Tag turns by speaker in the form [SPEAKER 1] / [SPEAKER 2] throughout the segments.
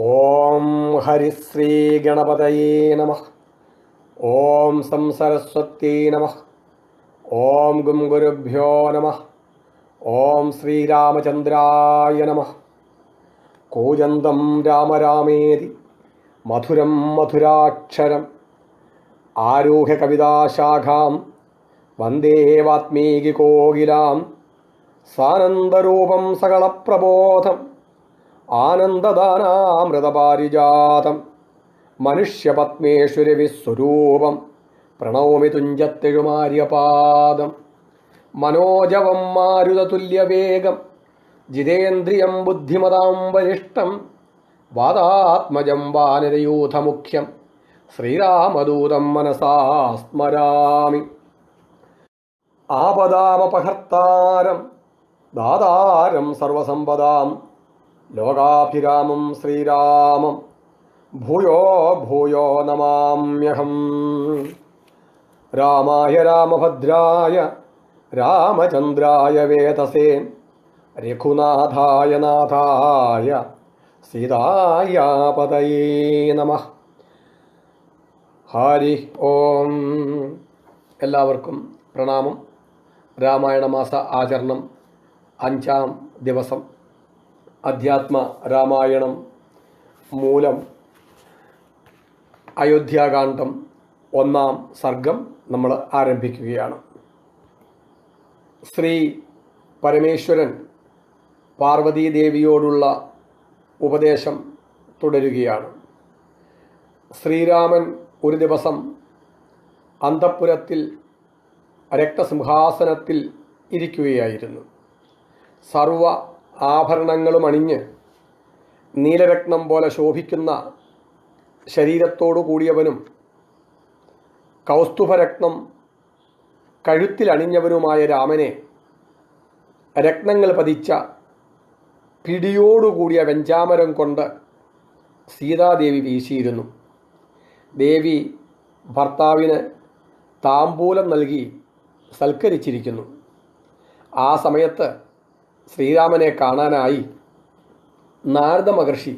[SPEAKER 1] ഓം ഹരിശ്രീ ഗണപതയേ നമഃ. ഓം സം സരസ്വത്യൈ നമഃ. ഓം ഗും ഗുരുഭ്യോ നമഃ. ഓം ശ്രീരാമചന്ദ്രായ നമഃ. കൂജന്തം രാമ രാമേതി മധുരം മധുരാക്ഷരം ആരൂഹ്യ കവിതാശാഖാം വന്ദേ വാത്മീകികോകിലാം സാനന്ദരൂപം സകളപ്രബോധം ആനന്ദദാനാമൃതപാരിജാതം മനുഷ്യപത്മേശ്വരവിസ്വരൂപം പ്രണോമി തുഞ്ചത്തെഴുമാര്യപാദം മനോജവം മാരുതതുല്യവേഗം ജിതേന്ദ്രിയം ബുദ്ധിമതാം വരിഷ്ടം വാതാത്മജം വാനരയൂഥമുഖ്യം ശ്രീരാമദൂതം മനസാ സ്മരാമി. ആപദാമപഹർത്താരം ദാതാരം സർവസമ്പദാം ലോകാഭിരാമം ശ്രീരാമം ഭൂയോ ഭൂയോ നമാമ്യഹം. രാമായ രാമഭദ്രായ രാമചന്ദ്രായ വേതസേ രഘുനാഥായ നാഥായ സീതായ പതയേ നമഃ. ഹരി ഓം. എല്ലാവർക്കും പ്രണാമം. രാമായണ മാസ ആചരണം 5-ാം ദിവസം. അധ്യാത്മ രാമായണം മൂലം അയോധ്യാകാന്ഡം 1-ാം സർഗം നമ്മൾ ആരംഭിക്കുകയാണ്. ശ്രീ പരമേശ്വരൻ പാർവതീദേവിയോടുള്ള ഉപദേശം തുടരുകയാണ്. ശ്രീരാമൻ ഒരു ദിവസം അന്തഃപുരത്തിൽ രക്തസിംഹാസനത്തിൽ ഇരിക്കുകയായിരുന്നു. സർവ ആഭരണങ്ങളും അണിഞ്ഞ് നീലരത്നം പോലെ ശോഭിക്കുന്ന ശരീരത്തോടു കൂടിയവനും കൗസ്തുഭരത്നം കഴുത്തിലണിഞ്ഞവനുമായ രാമനെ രത്നങ്ങൾ പതിച്ച പിടിയോടുകൂടിയ വെഞ്ചാമരം കൊണ്ട് സീതാദേവി വീശിയിരുന്നു. ദേവി ഭർത്താവിന് താമ്പൂലം നൽകി സൽക്കരിച്ചിരിക്കുന്നു. ആ സമയത്ത് ശ്രീരാമനെ കാണാനായി നാരദ മഹർഷി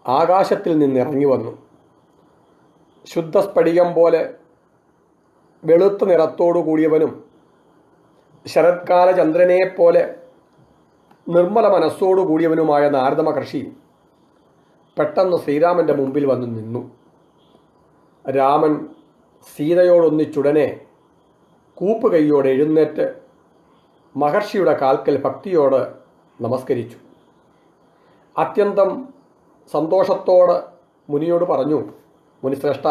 [SPEAKER 1] ആകാശത്തിൽ നിന്നിറങ്ങി വന്നു. ശുദ്ധസ്ഫടികം പോലെ വെളുത്ത നിറത്തോടു കൂടിയവനും ശരത്കാല ചന്ദ്രനെപ്പോലെ നിർമ്മല മനസ്സോടു കൂടിയവനുമായ നാരദ മഹർഷി പെട്ടെന്ന് ശ്രീരാമൻ്റെ മുമ്പിൽ വന്നു നിന്നു. രാമൻ സീതയോടൊന്നിച്ചുടനെ കൂപ്പുകൈയോടെ എഴുന്നേറ്റ് മഹർഷിയുടെ കാൽക്കൽ ഭക്തിയോട് നമസ്കരിച്ചു. അത്യന്തം സന്തോഷത്തോട് മുനിയോട് പറഞ്ഞു, മുനിശ്രേഷ്ഠ,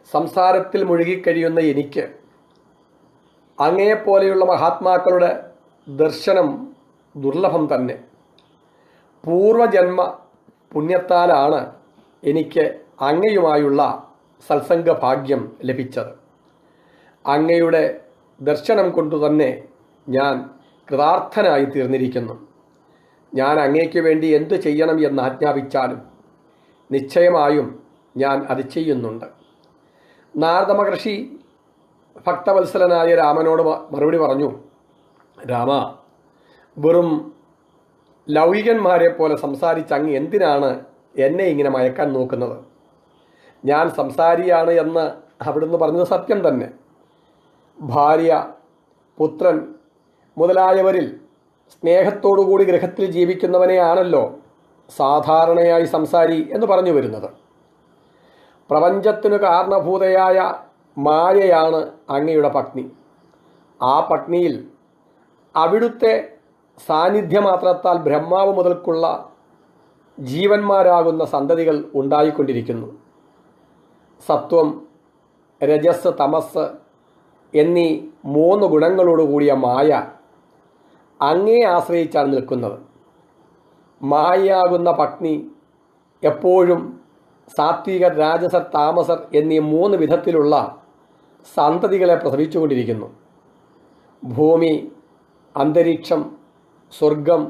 [SPEAKER 1] സംസാരത്തിൽ മുഴുകിക്കഴിയുന്ന എനിക്ക് അങ്ങയെപ്പോലെയുള്ള മഹാത്മാക്കളുടെ ദർശനം ദുർലഭം തന്നെ. പൂർവജന്മ പുണ്യത്താലാണ് എനിക്ക് അങ്ങയുമായുള്ള സത്സംഗഭാഗ്യം ലഭിച്ചത്. അങ്ങയുടെ ദർശനം കൊണ്ടുതന്നെ ഞാൻ കൃതാർത്ഥനായി തീർന്നിരിക്കുന്നു. ഞാൻ അങ്ങയ്ക്ക് വേണ്ടി എന്തു ചെയ്യണം എന്ന് ആജ്ഞാപിച്ചാലും നിശ്ചയമായും ഞാൻ അത് ചെയ്യുന്നുണ്ട്. നാരദ മഹർഷി ഭക്തവത്സലനായ രാമനോട് മറുപടി പറഞ്ഞു, രാമ, വെറും ലൗകികന്മാരെ പോലെ സംസാരിച്ച് അങ്ങ് എന്തിനാണ് എന്നെ ഇങ്ങനെ മയക്കാൻ നോക്കുന്നത്? ഞാൻ സംസാരിയാണ് എന്ന് അവിടുന്ന് പറഞ്ഞത് സത്യം തന്നെ. ഭാര്യ, പുത്രൻ മുതലായവരിൽ സ്നേഹത്തോടുകൂടി ഗൃഹത്തിൽ ജീവിക്കുന്നവനെയാണല്ലോ സാധാരണയായി സംസാരി എന്ന് പറഞ്ഞു വരുന്നത്. പ്രപഞ്ചത്തിനു കാരണഭൂതയായ മായയാണ് അങ്ങയുടെ പത്നി. ആ പത്നിയിൽ അവിടുത്തെ സാന്നിധ്യമാത്രത്താൽ ബ്രഹ്മാവ് മുതൽക്കുള്ള ജീവന്മാരാകുന്ന സന്തതികൾ ഉണ്ടായിക്കൊണ്ടിരിക്കുന്നു. സത്വം, രജസ്, തമസ് എന്നീ 3 ഗുണങ്ങളോടുകൂടിയ മായ അങ്ങയെ ആശ്രയിച്ചാണ് നിൽക്കുന്നത്. മായയാകുന്ന പത്നി എപ്പോഴും സാത്വികർ, രാജസർ, താമസർ എന്നീ 3 വിധത്തിലുള്ള സന്തതികളെ പ്രസവിച്ചുകൊണ്ടിരിക്കുന്നു. ഭൂമി, അന്തരീക്ഷം, സ്വർഗം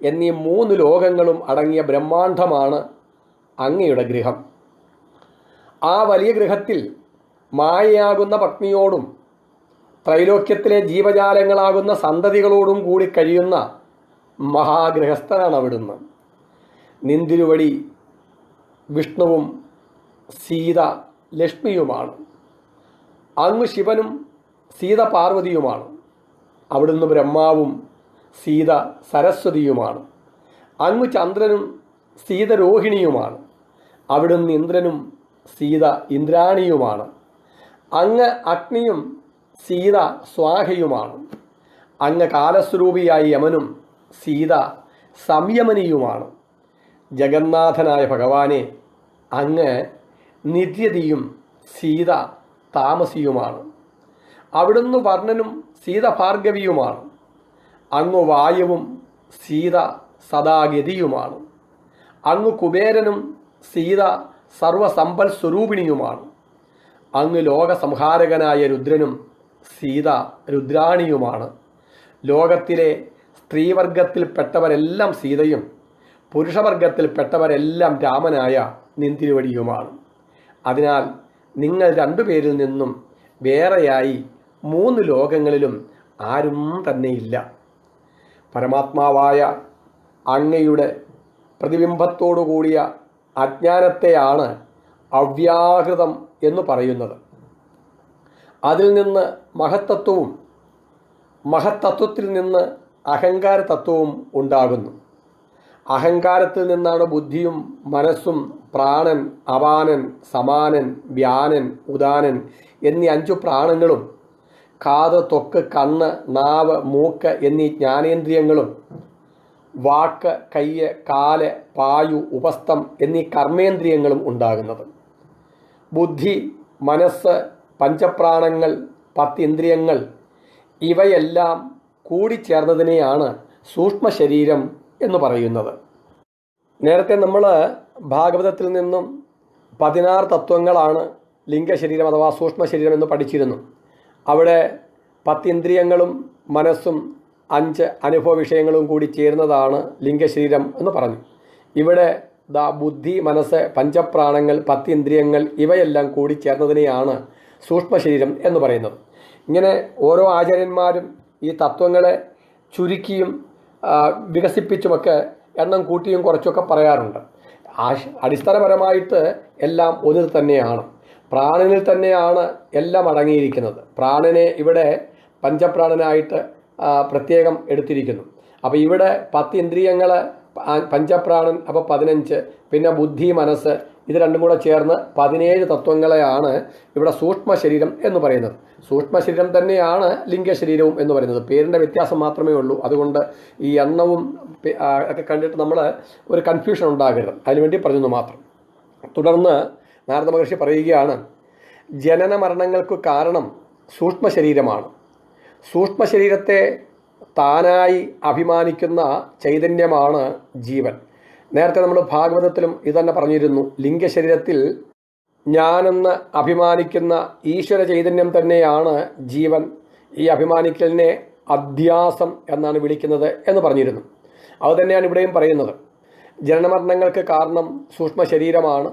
[SPEAKER 1] എന്നീ 3 ലോകങ്ങളും അടങ്ങിയ ബ്രഹ്മാണ്ഡമാണ് അങ്ങയുടെ ഗൃഹം. ആ വലിയ ഗൃഹത്തിൽ മായയാകുന്ന പത്നിയോടും ത്രൈലോക്യത്തിലെ ജീവജാലങ്ങളാകുന്ന സന്തതികളോടും കൂടി കഴിയുന്ന മഹാഗൃഹസ്ഥനാണ് അവിടുന്ന്. നിന്തിരുവടി വിഷ്ണുവും സീത ലക്ഷ്മിയുമാണ്. അങ്ങ് ശിവനും സീത പാർവതിയുമാണ്. അവിടുന്ന് ബ്രഹ്മാവും സീത സരസ്വതിയുമാണ്. അങ്ങ് ചന്ദ്രനും സീത രോഹിണിയുമാണ്. അവിടുന്ന് ഇന്ദ്രനും സീത ഇന്ദ്രാണിയുമാണ്. അങ്ങ് അഗ്നിയും സീത സ്വാഹയുമാണ്. അങ്ങ് കാലസ്വരൂപിയായ യമനും സീത സംയമനിയുമാണ്. ജഗന്നാഥനായ ഭഗവാനെ, അങ്ങ് നിര്യതിയും സീത താമസിയുമാണ്. അവിടുന്ന് വർണ്ണനും സീത ഭാർഗവിയുമാണ്. അങ്ങ് വായുവും സീത സദാഗതിയുമാണ്. അങ്ങ് കുബേരനും സീത സർവസമ്പൽ സ്വരൂപിണിയുമാണ്. അങ്ങ് ലോകസംഹാരകനായ രുദ്രനും സീത രുദ്രാണിയുമാണ്. ലോകത്തിലെ സ്ത്രീവർഗത്തിൽപ്പെട്ടവരെല്ലാം സീതയും പുരുഷവർഗത്തിൽപ്പെട്ടവരെല്ലാം രാമനായ നിന്തിരുവടിയുമാണ്. അതിനാൽ നിങ്ങൾ രണ്ടുപേരിൽ നിന്നും വേറെയായി 3 ലോകങ്ങളിലും ആരും തന്നെയില്ല. പരമാത്മാവായ അങ്ങയുടെ പ്രതിബിംബത്തോടുകൂടിയ അജ്ഞാനത്തെയാണ് അവ്യാകൃതം എന്ന് പറയുന്നത്. അതിൽ നിന്ന് മഹത്തത്വവും മഹത്തത്വത്തിൽ നിന്ന് അഹങ്കാര തത്വവും ഉണ്ടാകുന്നു. അഹങ്കാരത്തിൽ നിന്നാണ് ബുദ്ധിയും മനസ്സും പ്രാണൻ, അപാനൻ, സമാനൻ, വ്യാനൻ, ഉദാനൻ എന്നീ 5 പ്രാണങ്ങളും കാത്, ത്വക്ക്, കണ്ണ്, നാവ്, മൂക്ക് എന്നീ ജ്ഞാനേന്ദ്രിയങ്ങളും വാക്ക്, കയ്യ്, കാല്, പായു, ഉപസ്ഥം എന്നീ കർമ്മേന്ദ്രിയങ്ങളും ഉണ്ടാകുന്നത്. ബുദ്ധി, മനസ്സ്, പഞ്ചപ്രാണങ്ങൾ, 10 ഇന്ദ്രിയങ്ങൾ ഇവയെല്ലാം കൂടിച്ചേർന്നതിനെയാണ് സൂക്ഷ്മ ശരീരം എന്ന് പറയുന്നത്. നേരത്തെ നമ്മൾ ഭാഗവതത്തിൽ നിന്നും 16 തത്വങ്ങളാണ് ലിംഗശരീരം അഥവാ സൂക്ഷ്മ ശരീരം എന്ന് പഠിച്ചിരുന്നു. അവിടെ 10 ഇന്ദ്രിയങ്ങളും മനസ്സും 5 അനുഭവ വിഷയങ്ങളും കൂടി ചേരുന്നതാണ് ലിംഗശരീരം എന്ന് പറഞ്ഞു. ഇവിടെ ബുദ്ധി, മനസ്സ്, പഞ്ചപ്രാണങ്ങൾ, 10 ഇന്ദ്രിയങ്ങൾ ഇവയെല്ലാം കൂടി ചേർന്നതിനെയാണ് സൂക്ഷ്മ ശരീരം എന്ന് പറയുന്നത്. ഇങ്ങനെ ഓരോ ആചാര്യന്മാരും ഈ തത്വങ്ങളെ ചുരുക്കിയും വികസിപ്പിച്ചുമൊക്കെ എണ്ണം കൂട്ടിയും കുറച്ചൊക്കെ പറയാറുണ്ട്. അടിസ്ഥാനപരമായിട്ട് എല്ലാം ഒന്നിൽ തന്നെയാണ്. പ്രാണനിൽ തന്നെയാണ് എല്ലാം അടങ്ങിയിരിക്കുന്നത്. പ്രാണനെ ഇവിടെ പഞ്ചപ്രാണനായിട്ട് പ്രത്യേകം എടുത്തിരിക്കുന്നു. അപ്പോൾ ഇവിടെ 10 ഇന്ദ്രിയങ്ങൾ, പഞ്ചപ്രാണൻ അപ്പോൾ 15, പിന്നെ ബുദ്ധി, മനസ്സ് ഇത് രണ്ടും കൂടെ ചേർന്ന് 17 തത്വങ്ങളെയാണ് ഇവിടെ സൂക്ഷ്മ ശരീരം എന്ന് പറയുന്നത്. സൂക്ഷ്മ ശരീരം തന്നെയാണ് ലിംഗശരീരവും എന്ന് പറയുന്നത്. പേരിൻ്റെ വ്യത്യാസം മാത്രമേ ഉള്ളൂ. അതുകൊണ്ട് ഈ എണ്ണവും ഒക്കെ കണ്ടിട്ട് നമ്മൾ ഒരു കൺഫ്യൂഷൻ ഉണ്ടാകരുത്, അതിനുവേണ്ടി പറഞ്ഞെന്ന് മാത്രം. തുടർന്ന് നാരദ മഹർഷി പറയുകയാണ്, ജനന മരണങ്ങൾക്ക് കാരണം സൂക്ഷ്മ ശരീരമാണ്. സൂക്ഷ്മ ശരീരത്തെ താനായി അഭിമാനിക്കുന്ന ചൈതന്യമാണ് ജീവൻ. നേരത്തെ നമ്മൾ ഭാഗവതത്തിലും ഇതന്നെ പറഞ്ഞിരുന്നു. ലിംഗശരീരത്തിൽ ഞാനെന്ന് അഭിമാനിക്കുന്ന ഈശ്വര ചൈതന്യം തന്നെയാണ് ജീവൻ. ഈ അഭിമാനിക്കലിനെ അധ്യാസം എന്നാണ് വിളിക്കുന്നത് എന്ന് പറഞ്ഞിരുന്നു. അതുതന്നെയാണ് ഇവിടെയും പറയുന്നത്. ജനനമരണങ്ങൾക്ക് കാരണം സൂക്ഷ്മ ശരീരമാണ്.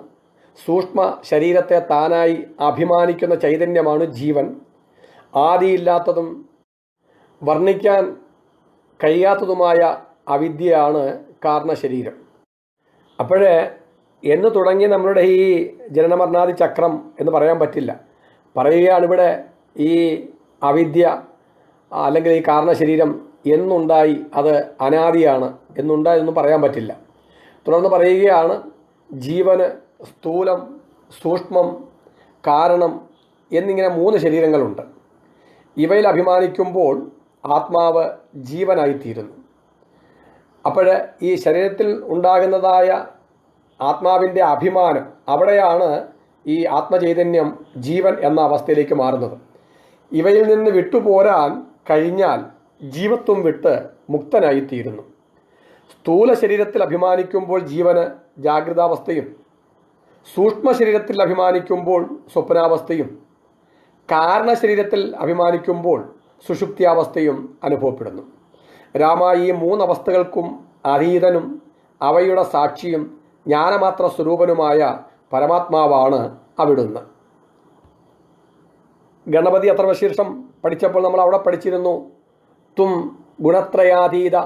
[SPEAKER 1] സൂക്ഷ്മ ശരീരത്തെ താനായി അഭിമാനിക്കുന്ന ചൈതന്യമാണ് ജീവൻ. ആദിയില്ലാത്തതും വർണ്ണിക്കാൻ കഴിയാത്തതുമായ അവിദ്യയാണ് കാരണശരീരം. അപ്പോഴേ എന്ന് തുടങ്ങി നമ്മളുടെ ഈ ജനനമരണാദി ചക്രം എന്ന് പറയാൻ പറ്റില്ല. പറയുകയാണിവിടെ ഈ അവിദ്യ അല്ലെങ്കിൽ ഈ കാരണശരീരം എന്നുണ്ടായി, അത് അനാദിയാണ്, എന്നുണ്ടായതൊന്നും പറയാൻ പറ്റില്ല. തുടർന്ന് പറയുകയാണ്, ജീവന് സ്ഥൂലം, സൂക്ഷ്മം, കാരണം എന്നിങ്ങനെ 3 ശരീരങ്ങളുണ്ട്. ഇവയിൽ അഭിമാനിക്കുമ്പോൾ ആത്മാവ് ജീവനായിത്തീരുന്നു. അപ്പോൾ ഈ ശരീരത്തിൽ ഉണ്ടാകുന്നതായ ആത്മാവിൻ്റെ അഭിമാനം, അവിടെയാണ് ഈ ആത്മചൈതന്യം ജീവൻ എന്ന അവസ്ഥയിലേക്ക് മാറുന്നത്. ഇവയിൽ നിന്ന് വിട്ടുപോരാൻ കഴിഞ്ഞാൽ ജീവത്വം വിട്ട് മുക്തനായിത്തീരുന്നു. സ്ഥൂല ശരീരത്തിൽ അഭിമാനിക്കുമ്പോൾ ജീവന് ജാഗ്രതാവസ്ഥയും, സൂക്ഷ്മ ശരീരത്തിൽ അഭിമാനിക്കുമ്പോൾ സ്വപ്നാവസ്ഥയും, കാരണശരീരത്തിൽ അഭിമാനിക്കുമ്പോൾ സുഷുപ്തിയാവസ്ഥയും അനുഭവപ്പെടുന്നു. രാമ, ഈ 3 അവസ്ഥകൾക്കും അതീതനും അവയുടെ സാക്ഷിയും ജ്ഞാനമാത്ര സ്വരൂപനുമായ പരമാത്മാവാണ് അവിടുന്ന്. ഗണപതി അഥർവശീർഷം പഠിച്ചപ്പോൾ നമ്മൾ അവിടെ പഠിച്ചിരുന്നു, ത്വം ഗുണത്രയാതീത,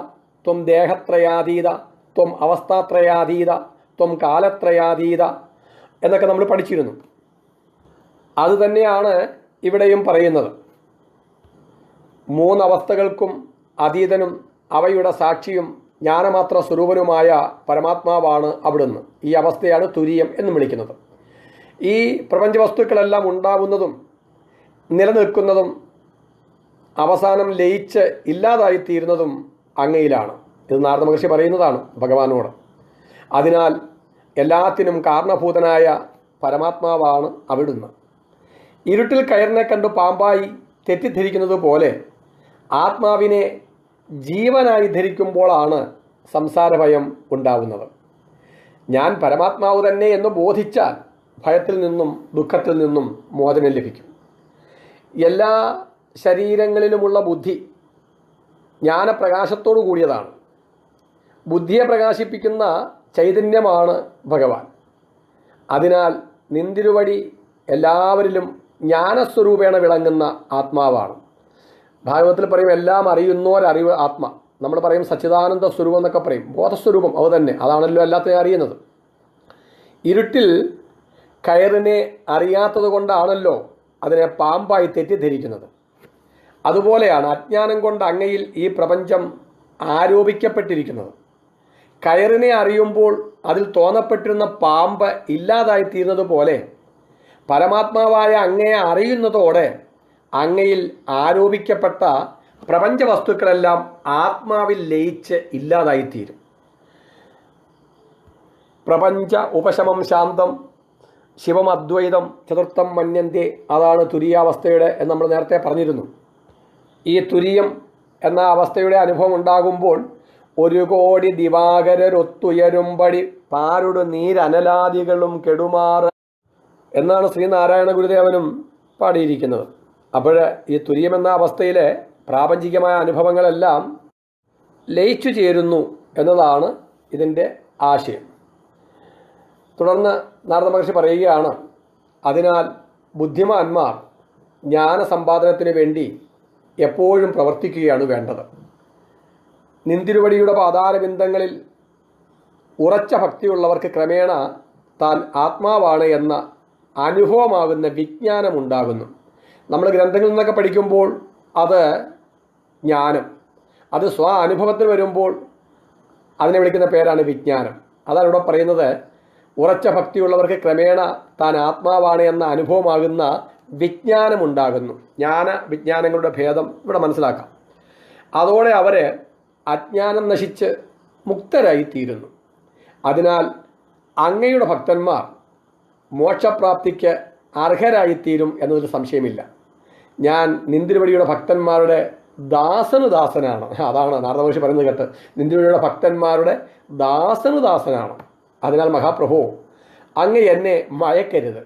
[SPEAKER 1] ത്വം ദേഹത്രയാതീത, ത്വം അവസ്ഥാത്രയാതീത, ത്വം കാലത്രയാതീത എന്നൊക്കെ നമ്മൾ പഠിച്ചിരുന്നു. അതുതന്നെയാണ് ഇവിടെയും പറയുന്നത്. മൂന്നവസ്ഥകൾക്കും അതീതനും അവയുടെ സാക്ഷിയും ജ്ഞാനമാത്ര സ്വരൂപനുമായ പരമാത്മാവാണ് അവിടുന്ന്. ഈ അവസ്ഥയാണ് തുരീയം എന്ന് വിളിക്കുന്നത്. ഈ പ്രപഞ്ച വസ്തുക്കളെല്ലാം ഉണ്ടാവുന്നതും നിലനിൽക്കുന്നതും അവസാനം ലയിച്ച് ഇല്ലാതായിത്തീരുന്നതും അങ്ങയിലാണ്. ഇത് നാരദ മഹർഷി പറയുന്നതാണ് ഭഗവാനോട്. അതിനാൽ എല്ലാത്തിനും കാരണഭൂതനായ പരമാത്മാവാണ് അവിടുന്ന്. ഇരുട്ടിൽ കയറിനെ കണ്ടു പാമ്പായി തെറ്റിദ്ധരിക്കുന്നത് പോലെ ആത്മാവിനെ ജീവനായി ധരിക്കുമ്പോഴാണ് സംസാരഭയം ഉണ്ടാവുന്നത്. ഞാൻ പരമാത്മാവ് തന്നെ എന്ന് ബോധിച്ചാൽ ഭയത്തിൽ നിന്നും ദുഃഖത്തിൽ നിന്നും മോചനം ലഭിക്കും. എല്ലാ ശരീരങ്ങളിലുമുള്ള ബുദ്ധി ജ്ഞാനപ്രകാശത്തോടു കൂടിയതാണ്. ബുദ്ധിയെ പ്രകാശിപ്പിക്കുന്ന ചൈതന്യമാണ് ഭഗവാൻ. അതിനാൽ നിന്തിരുവടി എല്ലാവരിലും ജ്ഞാനസ്വരൂപേണ വിളങ്ങുന്ന ആത്മാവാണ്. ഭാഗവതത്തിൽ പറയും എല്ലാം അറിയുന്നോരറിവ് ആത്മ. നമ്മൾ പറയും സച്ചിദാനന്ദ സ്വരൂപം എന്നൊക്കെ പറയും. ബോധസ്വരൂപം അത് തന്നെ, അതാണല്ലോ എല്ലാത്തിനെയും അറിയുന്നത്. ഇരുട്ടിൽ കയറിനെ അറിയാത്തത് കൊണ്ടാണല്ലോ അതിനെ പാമ്പായി തെറ്റിദ്ധരിക്കുന്നത്. അതുപോലെയാണ് അജ്ഞാനം കൊണ്ട് അങ്ങയിൽ ഈ പ്രപഞ്ചം ആരോപിക്കപ്പെട്ടിരിക്കുന്നത്. കയറിനെ അറിയുമ്പോൾ അതിൽ തോന്നപ്പെട്ടിരുന്ന പാമ്പ് ഇല്ലാതായിത്തീരുന്നത് പോലെ പരമാത്മാവായ അങ്ങയെ അറിയുന്നതോടെ അങ്ങയിൽ ആരോപിക്കപ്പെട്ട പ്രപഞ്ച വസ്തുക്കളെല്ലാം ആത്മാവിൽ ലയിച്ച് ഇല്ലാതായിത്തീരും. പ്രപഞ്ച ഉപശമം ശാന്തം ശിവം അദ്വൈതം ചതുർത്ഥം മന്യന്തെ, അതാണ് തുരീയാവസ്ഥയുടെ എന്ന് നമ്മൾ നേരത്തെ പറഞ്ഞിരുന്നു. ഈ തുരീയം എന്ന അവസ്ഥയുടെ അനുഭവം ഉണ്ടാകുമ്പോൾ ഒരു കോടി ദിവാകരരൊത്തുയരുമ്പടി പാരുടെ നീരനലാദികളും കെടുമാറ് എന്നാണ് ശ്രീനാരായണ ഗുരുദേവനും പാടിയിരിക്കുന്നത്. അപ്പോൾ ഈ തുരീയം എന്ന അവസ്ഥയിലെ പ്രാപഞ്ചികമായ അനുഭവങ്ങളെല്ലാം ലയിച്ചു ചേരുന്നു എന്നതാണ് ഇതിൻ്റെ ആശയം. തുടർന്ന് നാരദ മഹർഷി പറയുകയാണ്, അതിനാൽ ബുദ്ധിമാന്മാർ ജ്ഞാനസമ്പാദനത്തിന് വേണ്ടി എപ്പോഴും പ്രവർത്തിക്കുകയാണ് വേണ്ടത്. നിന്തിരുവടിയുടെ പാതാരബിന്ദങ്ങളിൽ ഉറച്ച ഭക്തിയുള്ളവർക്ക് ക്രമേണ താൻ ആത്മാവാണ് എന്ന അനുഭവമാകുന്ന വിജ്ഞാനമുണ്ടാകുന്നു. നമ്മൾ ഗ്രന്ഥങ്ങളിൽ നിന്നൊക്കെ പഠിക്കുമ്പോൾ അത് ജ്ഞാനം, അത് സ്വ അനുഭവത്തിൽ വരുമ്പോൾ അതിനെ വിളിക്കുന്ന പേരാണ് വിജ്ഞാനം. അതാണ് ഇവിടെ പറയുന്നത്. ഉറച്ച ഭക്തിയുള്ളവർക്ക് ക്രമേണ താൻ ആത്മാവാണ് എന്ന അനുഭവമാകുന്ന വിജ്ഞാനമുണ്ടാകുന്നു. ജ്ഞാന വിജ്ഞാനങ്ങളുടെ ഭേദം ഇവിടെ മനസ്സിലാക്കാം. അതോടെ അവർ അജ്ഞാനം നശിച്ച് മുക്തരായിത്തീരുന്നു. അതിനാൽ അങ്ങയുടെ ഭക്തന്മാർ മോക്ഷപ്രാപ്തിക്ക് അർഹരായിത്തീരും എന്നതിൽ സംശയമില്ല. ഞാൻ നിന്തിരുവടിയുടെ ഭക്തന്മാരുടെ ദാസനാണ്. അതാണ് നാരദ മഹർഷി പറയുന്നത് കേട്ട്, നിന്തിരുവടിയുടെ ഭക്തന്മാരുടെ ദാസനാണ്. അതിനാൽ മഹാപ്രഭു, അങ്ങ് എന്നെ മയക്കരുത്.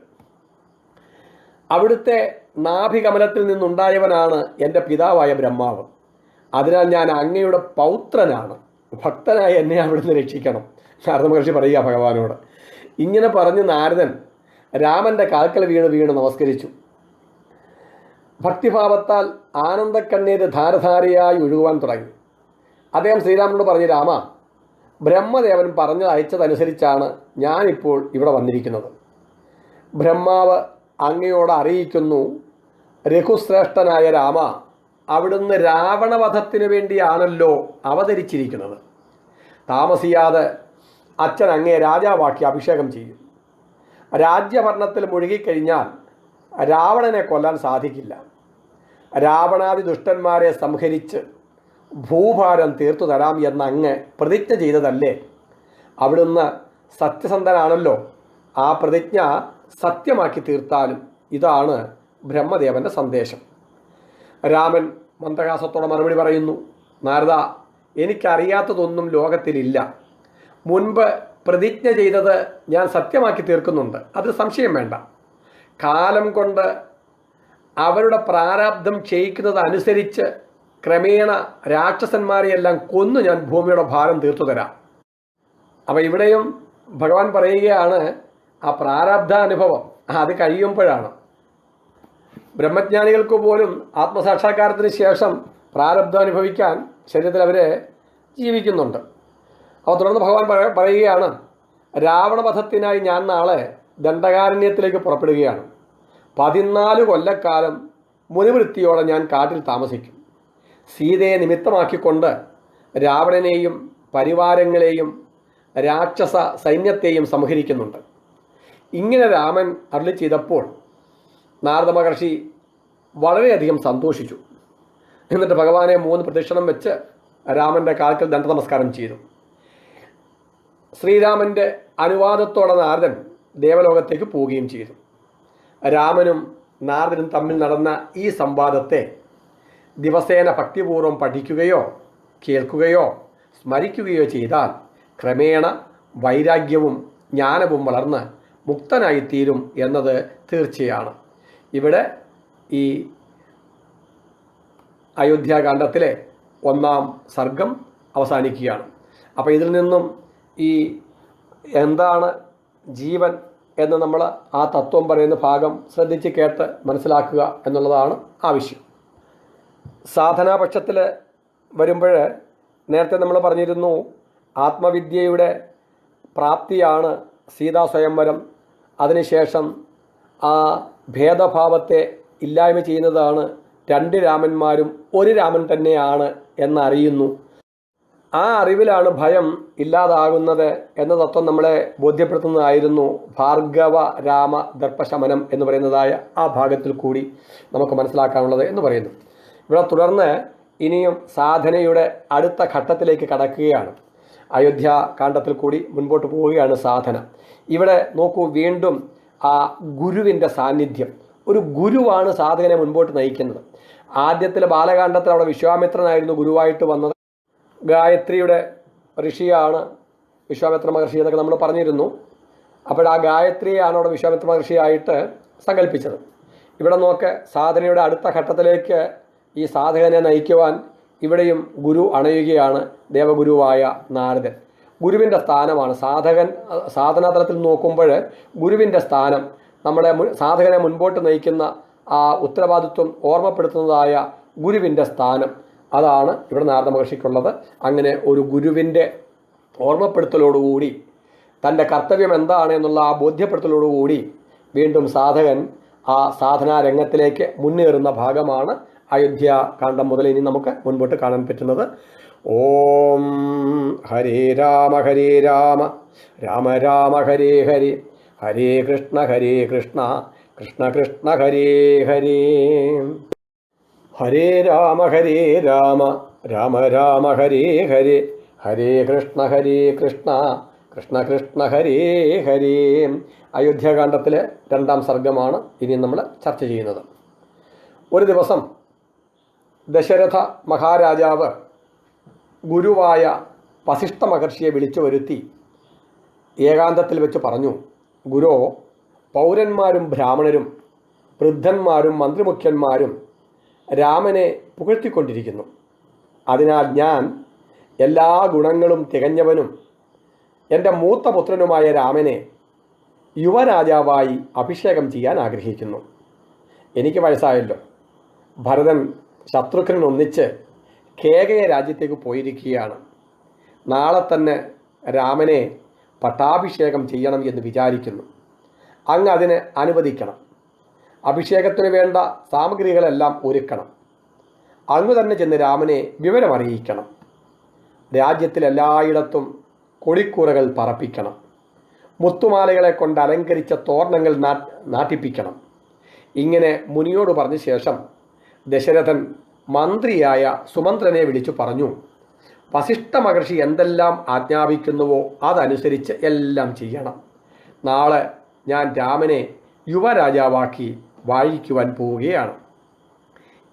[SPEAKER 1] അവിടുത്തെ നാഭികമലത്തിൽ നിന്നുണ്ടായവനാണ് എൻ്റെ പിതാവായ ബ്രഹ്മാവ്. അതിനാൽ ഞാൻ അങ്ങയുടെ പൗത്രനാണ്. ഭക്തനായ എന്നെ അവിടുന്ന് രക്ഷിക്കണം. നാരദ മഹർഷി പറയുക ഭഗവാനോട്. ഇങ്ങനെ പറഞ്ഞ് നാരദൻ രാമൻ്റെ കാൽക്കൽ വീണ് നമസ്കരിച്ചു. ഭക്തിഭാവത്താൽ ആനന്ദക്കണ്ണീര് ധാരധാരയായി ഒഴുകുവാൻ തുടങ്ങി. അദ്ദേഹം ശ്രീരാമനോട് പറഞ്ഞു, രാമ, ബ്രഹ്മദേവൻ അയച്ചതനുസരിച്ചാണ് ഞാനിപ്പോൾ ഇവിടെ വന്നിരിക്കുന്നത്. ബ്രഹ്മാവ് അങ്ങയോട് അറിയിക്കുന്നു, രഘുശ്രേഷ്ഠനായ രാമ, അവിടുന്ന് രാവണവധത്തിന് വേണ്ടിയാണല്ലോ അവതരിച്ചിരിക്കുന്നത്. താമസിയാതെ അച്ഛൻ അങ്ങയെ രാജാവാക്കി അഭിഷേകം ചെയ്യും. രാജ്യഭരണത്തിൽ മുഴുകിക്കഴിഞ്ഞാൽ രാവണനെ കൊല്ലാൻ സാധിക്കില്ല. രാവണാദി ദുഷ്ടന്മാരെ സംഹരിച്ച് ഭൂഭാരം തീർത്തു തരാം എന്ന് അങ്ങ് പ്രതിജ്ഞ ചെയ്തതല്ലേ? അവിടുന്ന് സത്യസന്ധനാണല്ലോ. ആ പ്രതിജ്ഞ സത്യമാക്കി തീർത്താലും ഇതാണ് ബ്രഹ്മദേവൻ്റെ സന്ദേശം. രാമൻ മന്ദഹാസത്തോടെ മറുപടി പറയുന്നു, നാരദ, എനിക്കറിയാത്തതൊന്നും ലോകത്തിലില്ല. മുൻപ് പ്രതിജ്ഞ ചെയ്തത് ഞാൻ സത്യമാക്കി തീർക്കുന്നുണ്ട്, അതിൽ സംശയം വേണ്ട. കാലം കൊണ്ട് അവരുടെ പ്രാരാബ്ധം ക്ഷയിക്കുന്നതനുസരിച്ച് ക്രമേണ രാക്ഷസന്മാരെയെല്ലാം കൊന്നു ഞാൻ ഭൂമിയുടെ ഭാരം തീർത്തു തരാം. അപ്പം ഇവിടെയും ഭഗവാൻ പറയുകയാണ്, ആ പ്രാരാബ്ധാനുഭവം അത് കഴിയുമ്പോഴാണ്. ബ്രഹ്മജ്ഞാനികൾക്ക് പോലും ആത്മസാക്ഷാത്കാരത്തിന് ശേഷം പ്രാരബ്ധം അനുഭവിക്കാൻ ശരീരത്തിൽ അവർ ജീവിക്കുന്നുണ്ട്. അപ്പോൾ തുടർന്ന് ഭഗവാൻ പറയുകയാണ്, രാവണവധത്തിനായി ഞാൻ നാളെ ദണ്ഡകാരണ്യത്തിലേക്ക് പുറപ്പെടുകയാണ്. 14 കൊല്ലക്കാലം മുനിവൃത്തിയോടെ ഞാൻ കാട്ടിൽ താമസിക്കും. സീതയെ നിമിത്തമാക്കിക്കൊണ്ട് രാവണനെയും പരിവാരങ്ങളെയും രാക്ഷസ സൈന്യത്തെയും സംഹരിക്കുന്നുണ്ട്. ഇങ്ങനെ രാമൻ അരുളി ചെയ്തപ്പോൾ നാരദ മഹർഷി വളരെയധികം സന്തോഷിച്ചു. എന്നിട്ട് ഭഗവാനെ 3 പ്രദക്ഷിണം വെച്ച് രാമൻ്റെ കാൽക്കൽ ദണ്ഡ നമസ്കാരം ചെയ്തു. ശ്രീരാമൻ്റെ അനുവാദത്തോടെ നാരദൻ ദേവലോകത്തേക്ക് പോവുകയും ചെയ്തു. രാമനും നാരദനും തമ്മിൽ നടന്ന ഈ സംവാദത്തെ ദിവസേന ഭക്തിപൂർവ്വം പഠിക്കുകയോ കേൾക്കുകയോ സ്മരിക്കുകയോ ചെയ്താൽ ക്രമേണ വൈരാഗ്യവും ജ്ഞാനവും വളർന്ന് മുക്തനായിത്തീരും എന്നത് തീർച്ചയാണ്. ഇവിടെ ഈ അയോധ്യാകാന്ഡത്തിലെ 1-ാം സർഗം അവസാനിക്കുകയാണ്. അപ്പോൾ ഇതിൽ നിന്നും ഈ എന്താണ് ജീവൻ എന്ന് നമ്മൾ ആ തത്വം പറയുന്ന ഭാഗം ശ്രദ്ധിച്ച് കേട്ട് മനസ്സിലാക്കുക എന്നുള്ളതാണ് ആവശ്യം. സാധനാപക്ഷത്തിൽ വരുമ്പോൾ നേരത്തെ നമ്മൾ പറഞ്ഞിരുന്നു, ആത്മവിദ്യയുടെ പ്രാപ്തിയാണ് സീതാ സ്വയംവരം. അതിനുശേഷം ആ ഭേദഭാവത്തെ ഇല്ലായ്മ ചെയ്യുന്നതാണ് 2 രാമന്മാരും ഒരു രാമൻ തന്നെയാണ് എന്നറിയുന്നു. ആ അറിവിലാണ് ഭയം ഇല്ലാതാകുന്നത് എന്ന തത്വം നമ്മളെ ബോധ്യപ്പെടുത്തുന്നതായിരുന്നു ഭാർഗവ രാമ ദർപ്പശമനം എന്ന് പറയുന്നതായ ആ ഭാഗത്തിൽ കൂടി നമുക്ക് മനസ്സിലാക്കാനുള്ളത് എന്ന് പറയുന്നു. ഇവിടെ തുടർന്ന് ഇനിയും സാധനയുടെ അടുത്ത ഘട്ടത്തിലേക്ക് കടക്കുകയാണ്. അയോധ്യാകാന്ഡത്തിൽ കൂടി മുൻപോട്ട് പോവുകയാണ് സാധന. ഇവിടെ നോക്കൂ, വീണ്ടും ആ ഗുരുവിൻ്റെ സാന്നിധ്യം. ഒരു ഗുരുവാണ് സാധകനെ മുൻപോട്ട് നയിക്കുന്നത്. ആദ്യത്തിലെ ബാലകാന്ഡത്തിൽ അവിടെ വിശ്വാമിത്രനായിരുന്നു ഗുരുവായിട്ട് വന്നത്. ഗായത്രിയുടെ ഋഷിയാണ് വിശ്വാമിത്ര മഹർഷി എന്നൊക്കെ നമ്മൾ പറഞ്ഞിരുന്നു. അപ്പോൾ ആ ഗായത്രിയാണ് അവിടെ വിശ്വാമിത്ര മഹർഷിയായിട്ട് സങ്കല്പിച്ചത്. ഇവിടെ നോക്ക്, സാധനയുടെ അടുത്ത ഘട്ടത്തിലേക്ക് ഈ സാധകനെ നയിക്കുവാൻ ഇവിടെയും ഗുരു അണയുകയാണ്, ദേവഗുരുവായ നാരദൻ. ഗുരുവിൻ്റെ സ്ഥാനമാണ് സാധനാതലത്തിൽ നോക്കുമ്പോൾ ഗുരുവിൻ്റെ സ്ഥാനം നമ്മുടെ സാധകനെ മുൻപോട്ട് നയിക്കുന്ന ആ ഉത്തരവാദിത്വം ഓർമ്മപ്പെടുത്തുന്നതായ ഗുരുവിൻ്റെ സ്ഥാനം, അതാണ് ഇവിടെ നാരദ മഹർഷിക്കുള്ളത്. അങ്ങനെ ഒരു ഗുരുവിൻ്റെ ഓർമ്മപ്പെടുത്തലോടുകൂടി തൻ്റെ കർത്തവ്യം എന്താണ് എന്നുള്ള ആ ബോധ്യപ്പെടുത്തലോടുകൂടി വീണ്ടും സാധകൻ ആ സാധനാ രംഗത്തിലേക്ക് മുന്നേറുന്ന ഭാഗമാണ് അയോധ്യാകാന്ഡം മുതൽ ഇനി നമുക്ക് മുൻപോട്ട് കാണാൻ പറ്റുന്നത്. ഓം ഹരേ രാമ രാമ രാമ ഹരേ ഹരേ, ഹരേ കൃഷ്ണ കൃഷ്ണ കൃഷ്ണ ഹരേ ഹരേ. ഹരേ രാമ രാമ രാമ ഹരേ ഹരേ, ഹരേ കൃഷ്ണ കൃഷ്ണ കൃഷ്ണ ഹരേ ഹരേ. അയോധ്യാകാന്ഡത്തിലെ 2-ാം സർഗമാണ് ഇനി നമ്മൾ ചർച്ച ചെയ്യുന്നത്. ഒരു ദിവസം ദശരഥ മഹാരാജാവ് ഗുരുവായ വസിഷ്ഠ മഹർഷിയെ വിളിച്ചു വരുത്തി ഏകാന്തത്തിൽ വെച്ച് പറഞ്ഞു, ഗുരു, പൗരന്മാരും ബ്രാഹ്മണരും വൃദ്ധന്മാരും മന്ത്രിമുഖ്യന്മാരും രാമനെ പുകഴ്ത്തിക്കൊണ്ടിരിക്കുന്നു. അതിനാൽ ഞാൻ എല്ലാ ഗുണങ്ങളും തികഞ്ഞവനും എൻ്റെ മൂത്ത പുത്രനുമായ രാമനെ യുവരാജാവായി അഭിഷേകം ചെയ്യാൻ ആഗ്രഹിക്കുന്നു. എനിക്ക് വയസ്സായല്ലോ. ഭരതൻ ശത്രുഘ്നൻ ഒന്നിച്ച് കേകയ രാജ്യത്തേക്ക് പോയിരിക്കുകയാണ്. നാളെ തന്നെ രാമനെ പട്ടാഭിഷേകം ചെയ്യണം എന്ന് വിചാരിക്കുന്നു. അങ്ങ് അതിന് അനുവദിക്കണം. അഭിഷേകത്തിന് വേണ്ട സാമഗ്രികളെല്ലാം ഒരുക്കണം. അങ്ങ് തന്നെ ചെന്ന് രാമനെ വിവരമറിയിക്കണം. രാജ്യത്തിലെല്ലായിടത്തും കൊടിക്കൂറകൾ പറപ്പിക്കണം. മുത്തുമാലകളെ കൊണ്ട് അലങ്കരിച്ച തോരണങ്ങൾ നാട്ടിപ്പിക്കണം. ഇങ്ങനെ മുനിയോട് പറഞ്ഞ ശേഷം ദശരഥൻ മന്ത്രിയായ സുമന്ത്രനെ വിളിച്ചു പറഞ്ഞു, വസിഷ്ഠ മഹർഷി എന്തെല്ലാം ആജ്ഞാപിക്കുന്നുവോ അതനുസരിച്ച് എല്ലാം ചെയ്യണം. നാളെ ഞാൻ രാമനെ യുവരാജാവാക്കി വാഴിക്കുവാൻ പോവുകയാണ്.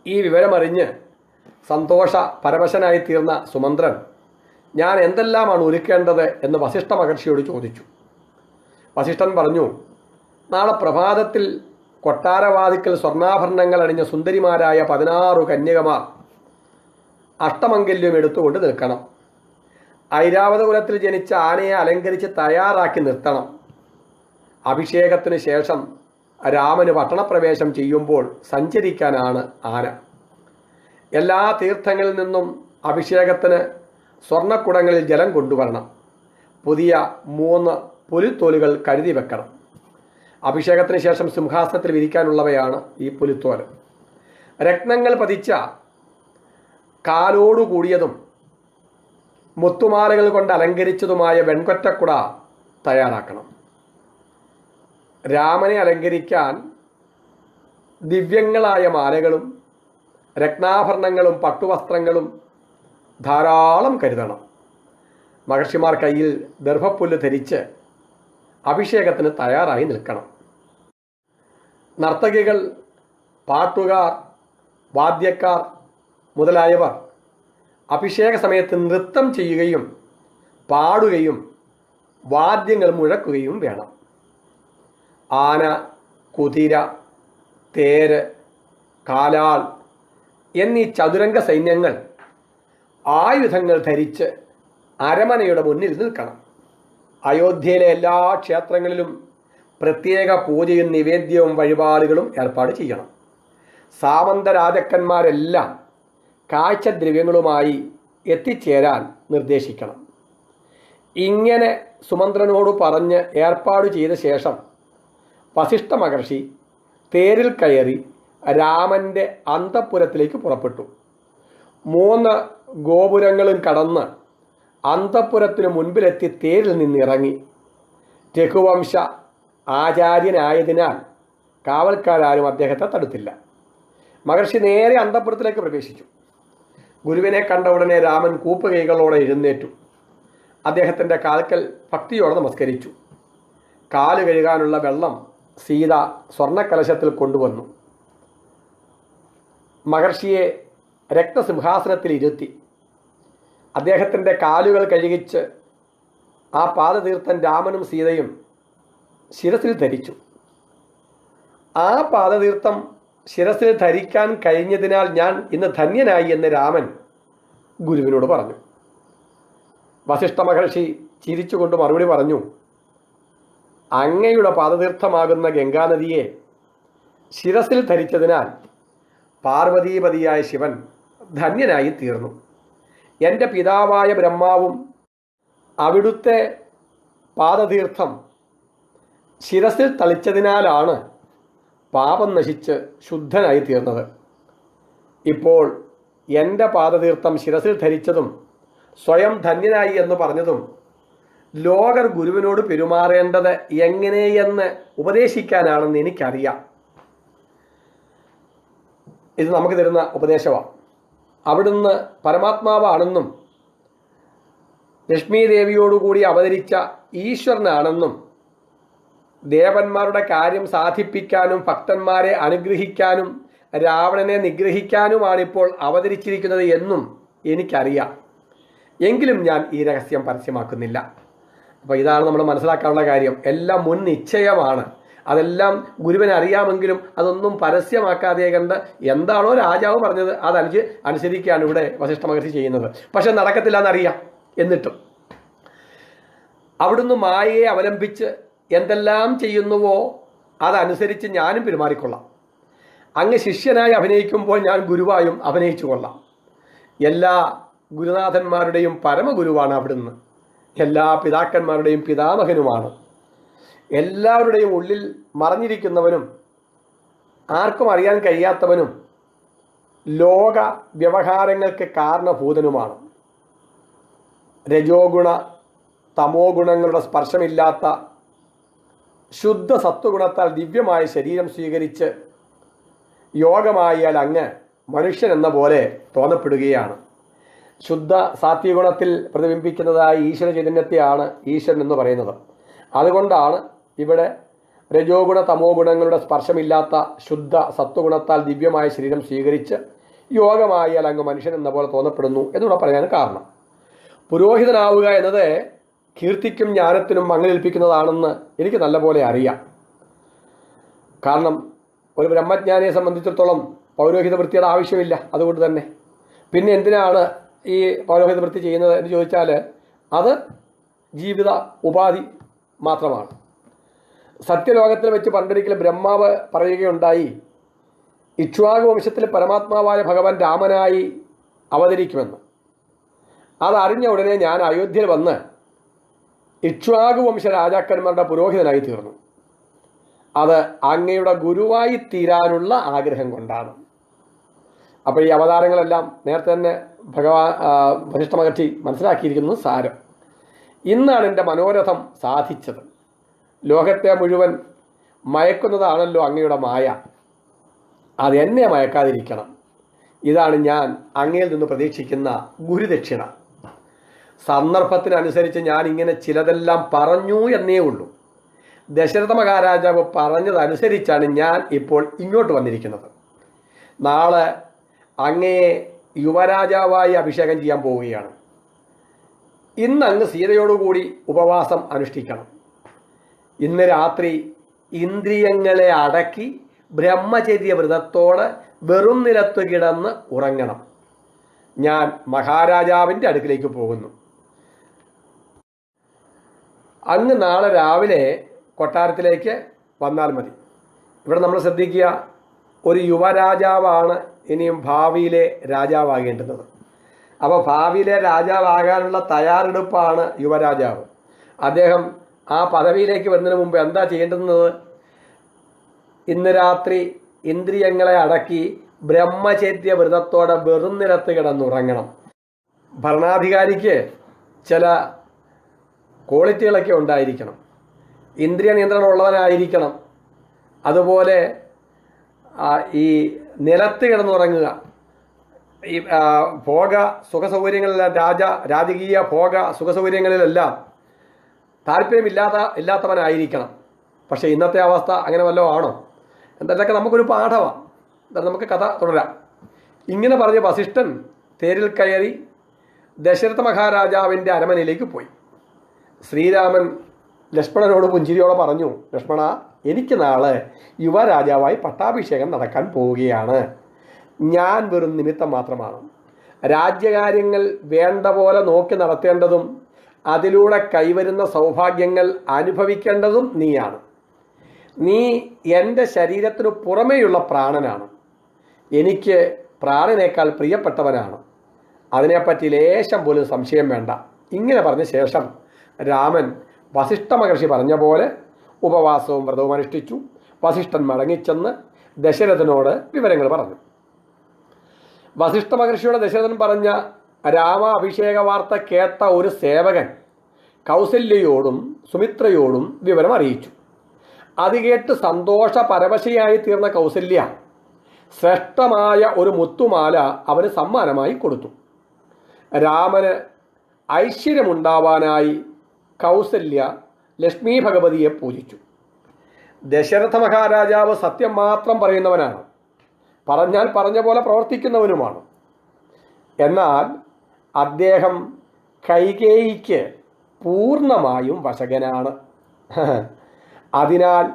[SPEAKER 1] ഈ വിവരമറിഞ്ഞ് സന്തോഷ പരവശനായി തീർന്ന സുമന്ത്രൻ ഞാൻ എന്തെല്ലാമാണ് ഒരുക്കേണ്ടത് എന്ന് വസിഷ്ഠ മഹർഷിയോട് ചോദിച്ചു. വസിഷ്ഠൻ പറഞ്ഞു, നാളെ പ്രഭാതത്തിൽ കൊട്ടാരവാതിക്കൽ സ്വർണ്ണാഭരണങ്ങൾ അണിഞ്ഞ സുന്ദരിമാരായ 16 കന്യകമാർ അഷ്ടമംഗല്യം എടുത്തുകൊണ്ട് നിൽക്കണം. ഐരാവത കുലത്തിൽ ജനിച്ച ആനയെ അലങ്കരിച്ച് തയ്യാറാക്കി നിർത്തണം. അഭിഷേകത്തിന് ശേഷം രാമന് പട്ടണപ്രവേശം ചെയ്യുമ്പോൾ സഞ്ചരിക്കാനാണ് ആന. എല്ലാ തീർത്ഥങ്ങളിൽ നിന്നും അഭിഷേകത്തിന് സ്വർണ്ണക്കുടങ്ങളിൽ ജലം കൊണ്ടുവരണം. പുതിയ 3 പുലിത്തോലുകൾ കരുതി വെക്കണം. അഭിഷേകത്തിന് ശേഷം സിംഹാസനത്തിൽ വിരിക്കാനുള്ളവയാണ് ഈ പുലിത്തോല്. രത്നങ്ങൾ പതിച്ച കാലോടുകൂടിയതും മുത്തുമാലകൾ കൊണ്ട് അലങ്കരിച്ചതുമായ വെൺകൊറ്റക്കുട തയ്യാറാക്കണം. രാമനെ അലങ്കരിക്കാൻ ദിവ്യങ്ങളായ മാലകളും രത്നാഭരണങ്ങളും പട്ടുവസ്ത്രങ്ങളും ധാരാളം കരുതണം. മഹർഷിമാർ കയ്യിൽ ദർഭപ്പുല്ല് ധരിച്ച് അഭിഷേകത്തിന് തയ്യാറായി നിൽക്കണം. നർത്തകികൾ, പാട്ടുകാർ, വാദ്യക്കാർ മുതലായവർ അഭിഷേക സമയത്ത് നൃത്തം ചെയ്യുകയും പാടുകയും വാദ്യങ്ങൾ മുഴക്കുകയും വേണം. ആന, കുതിര, തേര്, കാലാൾ എന്നീ ചതുരംഗ സൈന്യങ്ങൾ ആയുധങ്ങൾ ധരിച്ച് അരമനയുടെ മുന്നിൽ നിൽക്കണം. അയോധ്യയിലെ എല്ലാ ക്ഷേത്രങ്ങളിലും പ്രത്യേക പൂജയും നിവേദ്യവും വഴിപാടുകളും ഏർപ്പാട് ചെയ്യണം. സാമന്ത രാജാക്കന്മാരെല്ലാം കാഴ്ചദ്രവ്യങ്ങളുമായി എത്തിച്ചേരാൻ നിർദ്ദേശിക്കണം. ഇങ്ങനെ സുമന്ത്രനോട് പറഞ്ഞ് ഏർപ്പാട് ചെയ്ത ശേഷം വസിഷ്ഠ മഹർഷി തേരിൽ കയറി രാമൻ്റെ അന്തഃപുരത്തിലേക്ക് പുറപ്പെട്ടു. 3 ഗോപുരങ്ങളും കടന്ന് അന്തഃപുരത്തിനു മുൻപിലെത്തി തേരിൽ നിന്നിറങ്ങി. രഘുവംശ ആചാര്യനായതിനാൽ കാവൽക്കാരും അദ്ദേഹത്തെ തടുത്തില്ല. മഹർഷി നേരെ അന്തഃപുരത്തിലേക്ക് പ്രവേശിച്ചു. ഗുരുവിനെ കണ്ട ഉടനെ രാമൻ കൂപ്പുകൈകളോടെ എഴുന്നേറ്റു. അദ്ദേഹത്തിൻ്റെ കാൽക്കൽ ഭക്തിയോടെ നമസ്കരിച്ചു. കാല് കഴുകാനുള്ള വെള്ളം സീത സ്വർണ്ണക്കലശത്തിൽ കൊണ്ടുവന്നു. മഹർഷിയെ രക്തസിംഹാസനത്തിൽ ഇരുത്തി അദ്ദേഹത്തിൻ്റെ കാലുകൾ കഴുകിച്ച് ആ പാദതീർത്ഥം രാമനും സീതയും ശിരസിൽ ധരിച്ചു. ആ പാദതീർത്ഥം ശിരസിൽ ധരിക്കാൻ കഴിഞ്ഞതിനാൽ ഞാൻ ഇന്ന് ധന്യനായി എന്ന് രാമൻ ഗുരുവിനോട് പറഞ്ഞു. വസിഷ്ഠ മഹർഷി ചിരിച്ചുകൊണ്ട് മറുപടി പറഞ്ഞു, അങ്ങയുടെ പാദതീർത്ഥമാകുന്ന ഗംഗാനദിയെ ശിരസിൽ ധരിച്ചതിനാൽ പാർവതീപതിയായ ശിവൻ ധന്യനായി തീർന്നു. എൻ്റെ പിതാവായ ബ്രഹ്മാവും അവിടുത്തെ പാദതീർത്ഥം ശിരസിൽ തളിച്ചതിനാലാണ് പാപം നശിച്ച് ശുദ്ധനായി തീർന്നത്. ഇപ്പോൾ എൻ്റെ പാദതീർത്ഥം ശിരസിൽ ധരിച്ചതും സ്വയം ധന്യനായി എന്ന് പറഞ്ഞതും ലോകർ ഗുരുവിനോട് പെരുമാറേണ്ടത് എങ്ങനെയെന്ന് ഉപദേശിക്കാനാണെന്ന് എനിക്കറിയാം. ഇത് നമുക്ക് തരുന്ന ഉപദേശമാണ്. അവിടുന്ന് പരമാത്മാവാണെന്നും ലക്ഷ്മി ദേവിയോടുകൂടി അവതരിച്ച ഈശ്വരനാണെന്നും ദേവന്മാരുടെ കാര്യം സാധിപ്പിക്കാനും ഭക്തന്മാരെ അനുഗ്രഹിക്കാനും രാവണനെ നിഗ്രഹിക്കാനുമാണിപ്പോൾ അവതരിച്ചിരിക്കുന്നത് എന്നും എനിക്കറിയാം. എങ്കിലും ഞാൻ ഈ രഹസ്യം പരസ്യമാക്കുന്നില്ല. അപ്പോൾ ഇതാണ് നമ്മൾ മനസ്സിലാക്കാനുള്ള കാര്യം. എല്ലാം മുൻ നിശ്ചയമാണ്. അതെല്ലാം ഗുരുവിനെ അറിയാമെങ്കിലും അതൊന്നും പരസ്യമാക്കാതെ കണ്ട് എന്താണോ രാജാവ് പറഞ്ഞത് അനുസരിക്കുകയാണ് ഇവിടെ വസിഷ്ഠ മഹർഷി ചെയ്യുന്നത്. പക്ഷെ നടക്കത്തില്ല എന്നറിയാം. എന്നിട്ടും അവിടുന്ന് മായയെ അവലംബിച്ച് എന്തെല്ലാം ചെയ്യുന്നുവോ അതനുസരിച്ച് ഞാനും പെരുമാറിക്കൊള്ളാം. അങ്ങ് ശിഷ്യനായി അഭിനയിക്കുമ്പോൾ ഞാൻ ഗുരുവായും അഭിനയിച്ചു കൊള്ളാം. എല്ലാ ഗുരുനാഥന്മാരുടെയും പരമഗുരുവാണ് അവിടുന്ന്. എല്ലാ പിതാക്കന്മാരുടെയും പിതാമഹനുമാണ്. എല്ലാവരുടെയും ഉള്ളിൽ മറഞ്ഞിരിക്കുന്നവനും ആർക്കും അറിയാൻ കഴിയാത്തവനും ലോക വ്യവഹാരങ്ങൾക്ക് കാരണഭൂതനുമാണ്. രജോഗുണ തമോ ഗുണങ്ങളുടെ സ്പർശമില്ലാത്ത ശുദ്ധ സത്വഗുണത്താൽ ദിവ്യമായ ശരീരം സ്വീകരിച്ച് യോഗമായാൽ അങ്ങ് മനുഷ്യൻ എന്ന പോലെ തോന്നപ്പെടുകയാണ്. ശുദ്ധ സാത്വികഗുണത്തിൽ പ്രതിബിംബിക്കുന്നതായ ഈശ്വര ചൈതന്യത്തെയാണ് ഈശ്വരൻ എന്ന് പറയുന്നത്. അതുകൊണ്ടാണ് ഇവിടെ രജോഗുണ തമോ ഗുണങ്ങളുടെ സ്പർശമില്ലാത്ത ശുദ്ധ സത്വഗുണത്താൽ ദിവ്യമായ ശരീരം സ്വീകരിച്ച് യോഗമായാൽ അങ്ങ് മനുഷ്യൻ എന്ന പോലെ തോന്നപ്പെടുന്നു എന്നിവിടെ പറയാൻ കാരണം, പുരോഹിതനാവുക എന്നത് കീർത്തിക്കും ജ്ഞാനത്തിനും മങ്ങലേൽപ്പിക്കുന്നതാണെന്ന് എനിക്ക് നല്ലപോലെ അറിയാം. കാരണം ഒരു ബ്രഹ്മജ്ഞാനിയെ സംബന്ധിച്ചിടത്തോളം പൗരോഹിത വൃത്തിയുടെ ആവശ്യമില്ല. അതുകൊണ്ട് തന്നെ പിന്നെ എന്തിനാണ് ഈ പൗരോഹിത വൃത്തി ചെയ്യുന്നത് എന്ന് ചോദിച്ചാൽ അത് ജീവിത ഉപാധി മാത്രമാണ്. സത്യലോകത്തിൽ വെച്ച് പണ്ടൊരിക്കൽ ബ്രഹ്മാവ് പറയുകയുണ്ടായി, ഇക്ഷ്വാകു വംശത്തിൽ പരമാത്മാവായ ഭഗവാൻ രാമനായി അവതരിക്കുമെന്ന്. അതറിഞ്ഞ ഉടനെ ഞാൻ അയോധ്യയിൽ വന്ന് ഇക്ഷ്വാകു വംശ രാജാക്കന്മാരുടെ പുരോഹിതനായി തീർന്നു. അത് അങ്ങയുടെ ഗുരുവായി തീരാനുള്ള ആഗ്രഹം കൊണ്ടാണ്. അപ്പോൾ ഈ അവതാരങ്ങളെല്ലാം നേരത്തെ തന്നെ വസിഷ്ഠ മഹർഷി മനസ്സിലാക്കിയിരിക്കുന്നത് സാരം. ഇന്നാണ് എൻ്റെ മനോരഥം സാധിച്ചത്. ലോകത്തെ മുഴുവൻ മയക്കുന്നതാണല്ലോ അങ്ങയുടെ മായ. അതെന്നെ മയക്കാതിരിക്കണം. ഇതാണ് ഞാൻ അങ്ങയിൽ നിന്ന് പ്രതീക്ഷിക്കുന്ന ഗുരുദക്ഷിണ. സന്ദർഭത്തിനനുസരിച്ച് ഞാൻ ഇങ്ങനെ ചിലതെല്ലാം പറഞ്ഞു എന്നേ ഉള്ളൂ. ദശരഥ മഹാരാജാവ് പറഞ്ഞതനുസരിച്ചാണ് ഞാൻ ഇപ്പോൾ ഇങ്ങോട്ട് വന്നിരിക്കുന്നത്. നാളെ അങ്ങയെ യുവരാജാവായി അഭിഷേകം ചെയ്യാൻ പോവുകയാണ്. ഇന്ന് അങ്ങ് സീതയോടുകൂടി ഉപവാസം അനുഷ്ഠിക്കണം. ഇന്ന് രാത്രി ഇന്ദ്രിയങ്ങളെ അടക്കി ബ്രഹ്മചര്യ വ്രതത്തോടെ വെറും നിലത്ത് കിടന്ന് ഉറങ്ങണം. ഞാൻ മഹാരാജാവിൻ്റെ അടുക്കിലേക്ക് പോകുന്നു. അങ്ങ് നാളെ രാവിലെ കൊട്ടാരത്തിലേക്ക് വന്നാൽ മതി. ഇവിടെ നമ്മൾ ശ്രദ്ധിക്കുക, ഒരു യുവരാജാവാണ് ഇനിയും ഭാവിയിലെ രാജാവാകേണ്ടുന്നത്. അപ്പോൾ ഭാവിയിലെ രാജാവാകാനുള്ള തയ്യാറെടുപ്പാണ് യുവരാജാവ്. അദ്ദേഹം ആ പദവിയിലേക്ക് വരുന്നതിന് മുമ്പ് എന്താ ചെയ്യേണ്ടുന്നത്? ഇന്ന് രാത്രി ഇന്ദ്രിയങ്ങളെ അടക്കി ബ്രഹ്മചര്യ വ്രതത്തോടെ വെറും നിലത്ത് കിടന്നുറങ്ങണം. ഭരണാധികാരിക്ക് ചില ക്വാളിറ്റികളൊക്കെ ഉണ്ടായിരിക്കണം. ഇന്ദ്രിയ നിയന്ത്രണം ഉള്ളവനായിരിക്കണം. അതുപോലെ ഈ നിലത്ത് കിടന്നുറങ്ങുക, ഈ ഭോഗ സുഖസൗകര്യങ്ങളിലെല്ലാം രാജകീയ ഭോഗ സുഖസൗകര്യങ്ങളിലെല്ലാം ഇല്ലാത്തവനായിരിക്കണം. പക്ഷേ ഇന്നത്തെ അവസ്ഥ അങ്ങനെ വല്ലതും ആണോ? എന്തൊക്കെ നമുക്കൊരു പാഠമാണ്. നമുക്ക് കഥ തുടരാം. ഇങ്ങനെ പറഞ്ഞ് വസിഷ്ഠൻ തേരിൽ കയറി ദശരഥ മഹാരാജാവിൻ്റെ അരമനയിലേക്ക് പോയി. ശ്രീരാമൻ ലക്ഷ്മണനോട് പുഞ്ചിരിയോടെ പറഞ്ഞു, ലക്ഷ്മണ, എനിക്ക് നാളെ യുവരാജാവായി പട്ടാഭിഷേകം നടക്കാൻ പോവുകയാണ്. ഞാൻ വെറും നിമിത്തം മാത്രമാണ്. രാജ്യകാര്യങ്ങൾ വേണ്ട പോലെ നോക്കി നടത്തേണ്ടതും അതിലൂടെ കൈവരുന്ന സൗഭാഗ്യങ്ങൾ അനുഭവിക്കേണ്ടതും നീയാണ്. നീ എൻ്റെ ശരീരത്തിനു പുറമേയുള്ള പ്രാണനാണ്. എനിക്ക് പ്രാണനേക്കാൾ പ്രിയപ്പെട്ടവനാണ്. അതിനെപ്പറ്റി ലേശം പോലും സംശയം വേണ്ട. ഇങ്ങനെ പറഞ്ഞ ശേഷം രാമൻ വസിഷ്ഠ മഹർഷി പറഞ്ഞ പോലെ ഉപവാസവും വ്രതവും അനുഷ്ഠിച്ചു. വസിഷ്ഠൻ മടങ്ങിച്ചെന്ന് ദശരഥനോട് വിവരങ്ങൾ പറഞ്ഞു. വസിഷ്ഠ മഹർഷിയോട് ദശരഥൻ പറഞ്ഞ രാമാഭിഷേക വാർത്ത കേട്ട ഒരു സേവകൻ കൗസല്യയോടും സുമിത്രയോടും വിവരം അറിയിച്ചു. അത് കേട്ട് സന്തോഷ പരവശയായി തീർന്ന കൗസല്യ ശ്രേഷ്ഠമായ ഒരു മുത്തുമാല അവന് സമ്മാനമായി കൊടുത്തു. രാമന് ഐശ്വര്യമുണ്ടാവാനായി കൗസല്യ ലക്ഷ്മി ഭഗവതിയെ പൂജിച്ചു. ദശരഥ മഹാരാജാവ് സത്യം മാത്രം പറയുന്നവനാണ്. പറഞ്ഞാൽ പറഞ്ഞ പോലെ പ്രവർത്തിക്കുന്നവനുമാണ്. എന്നാൽ അദ്ദേഹം കൈകേയിക്ക് പൂർണ്ണമായും വശകനാണ്. അതിനാൽ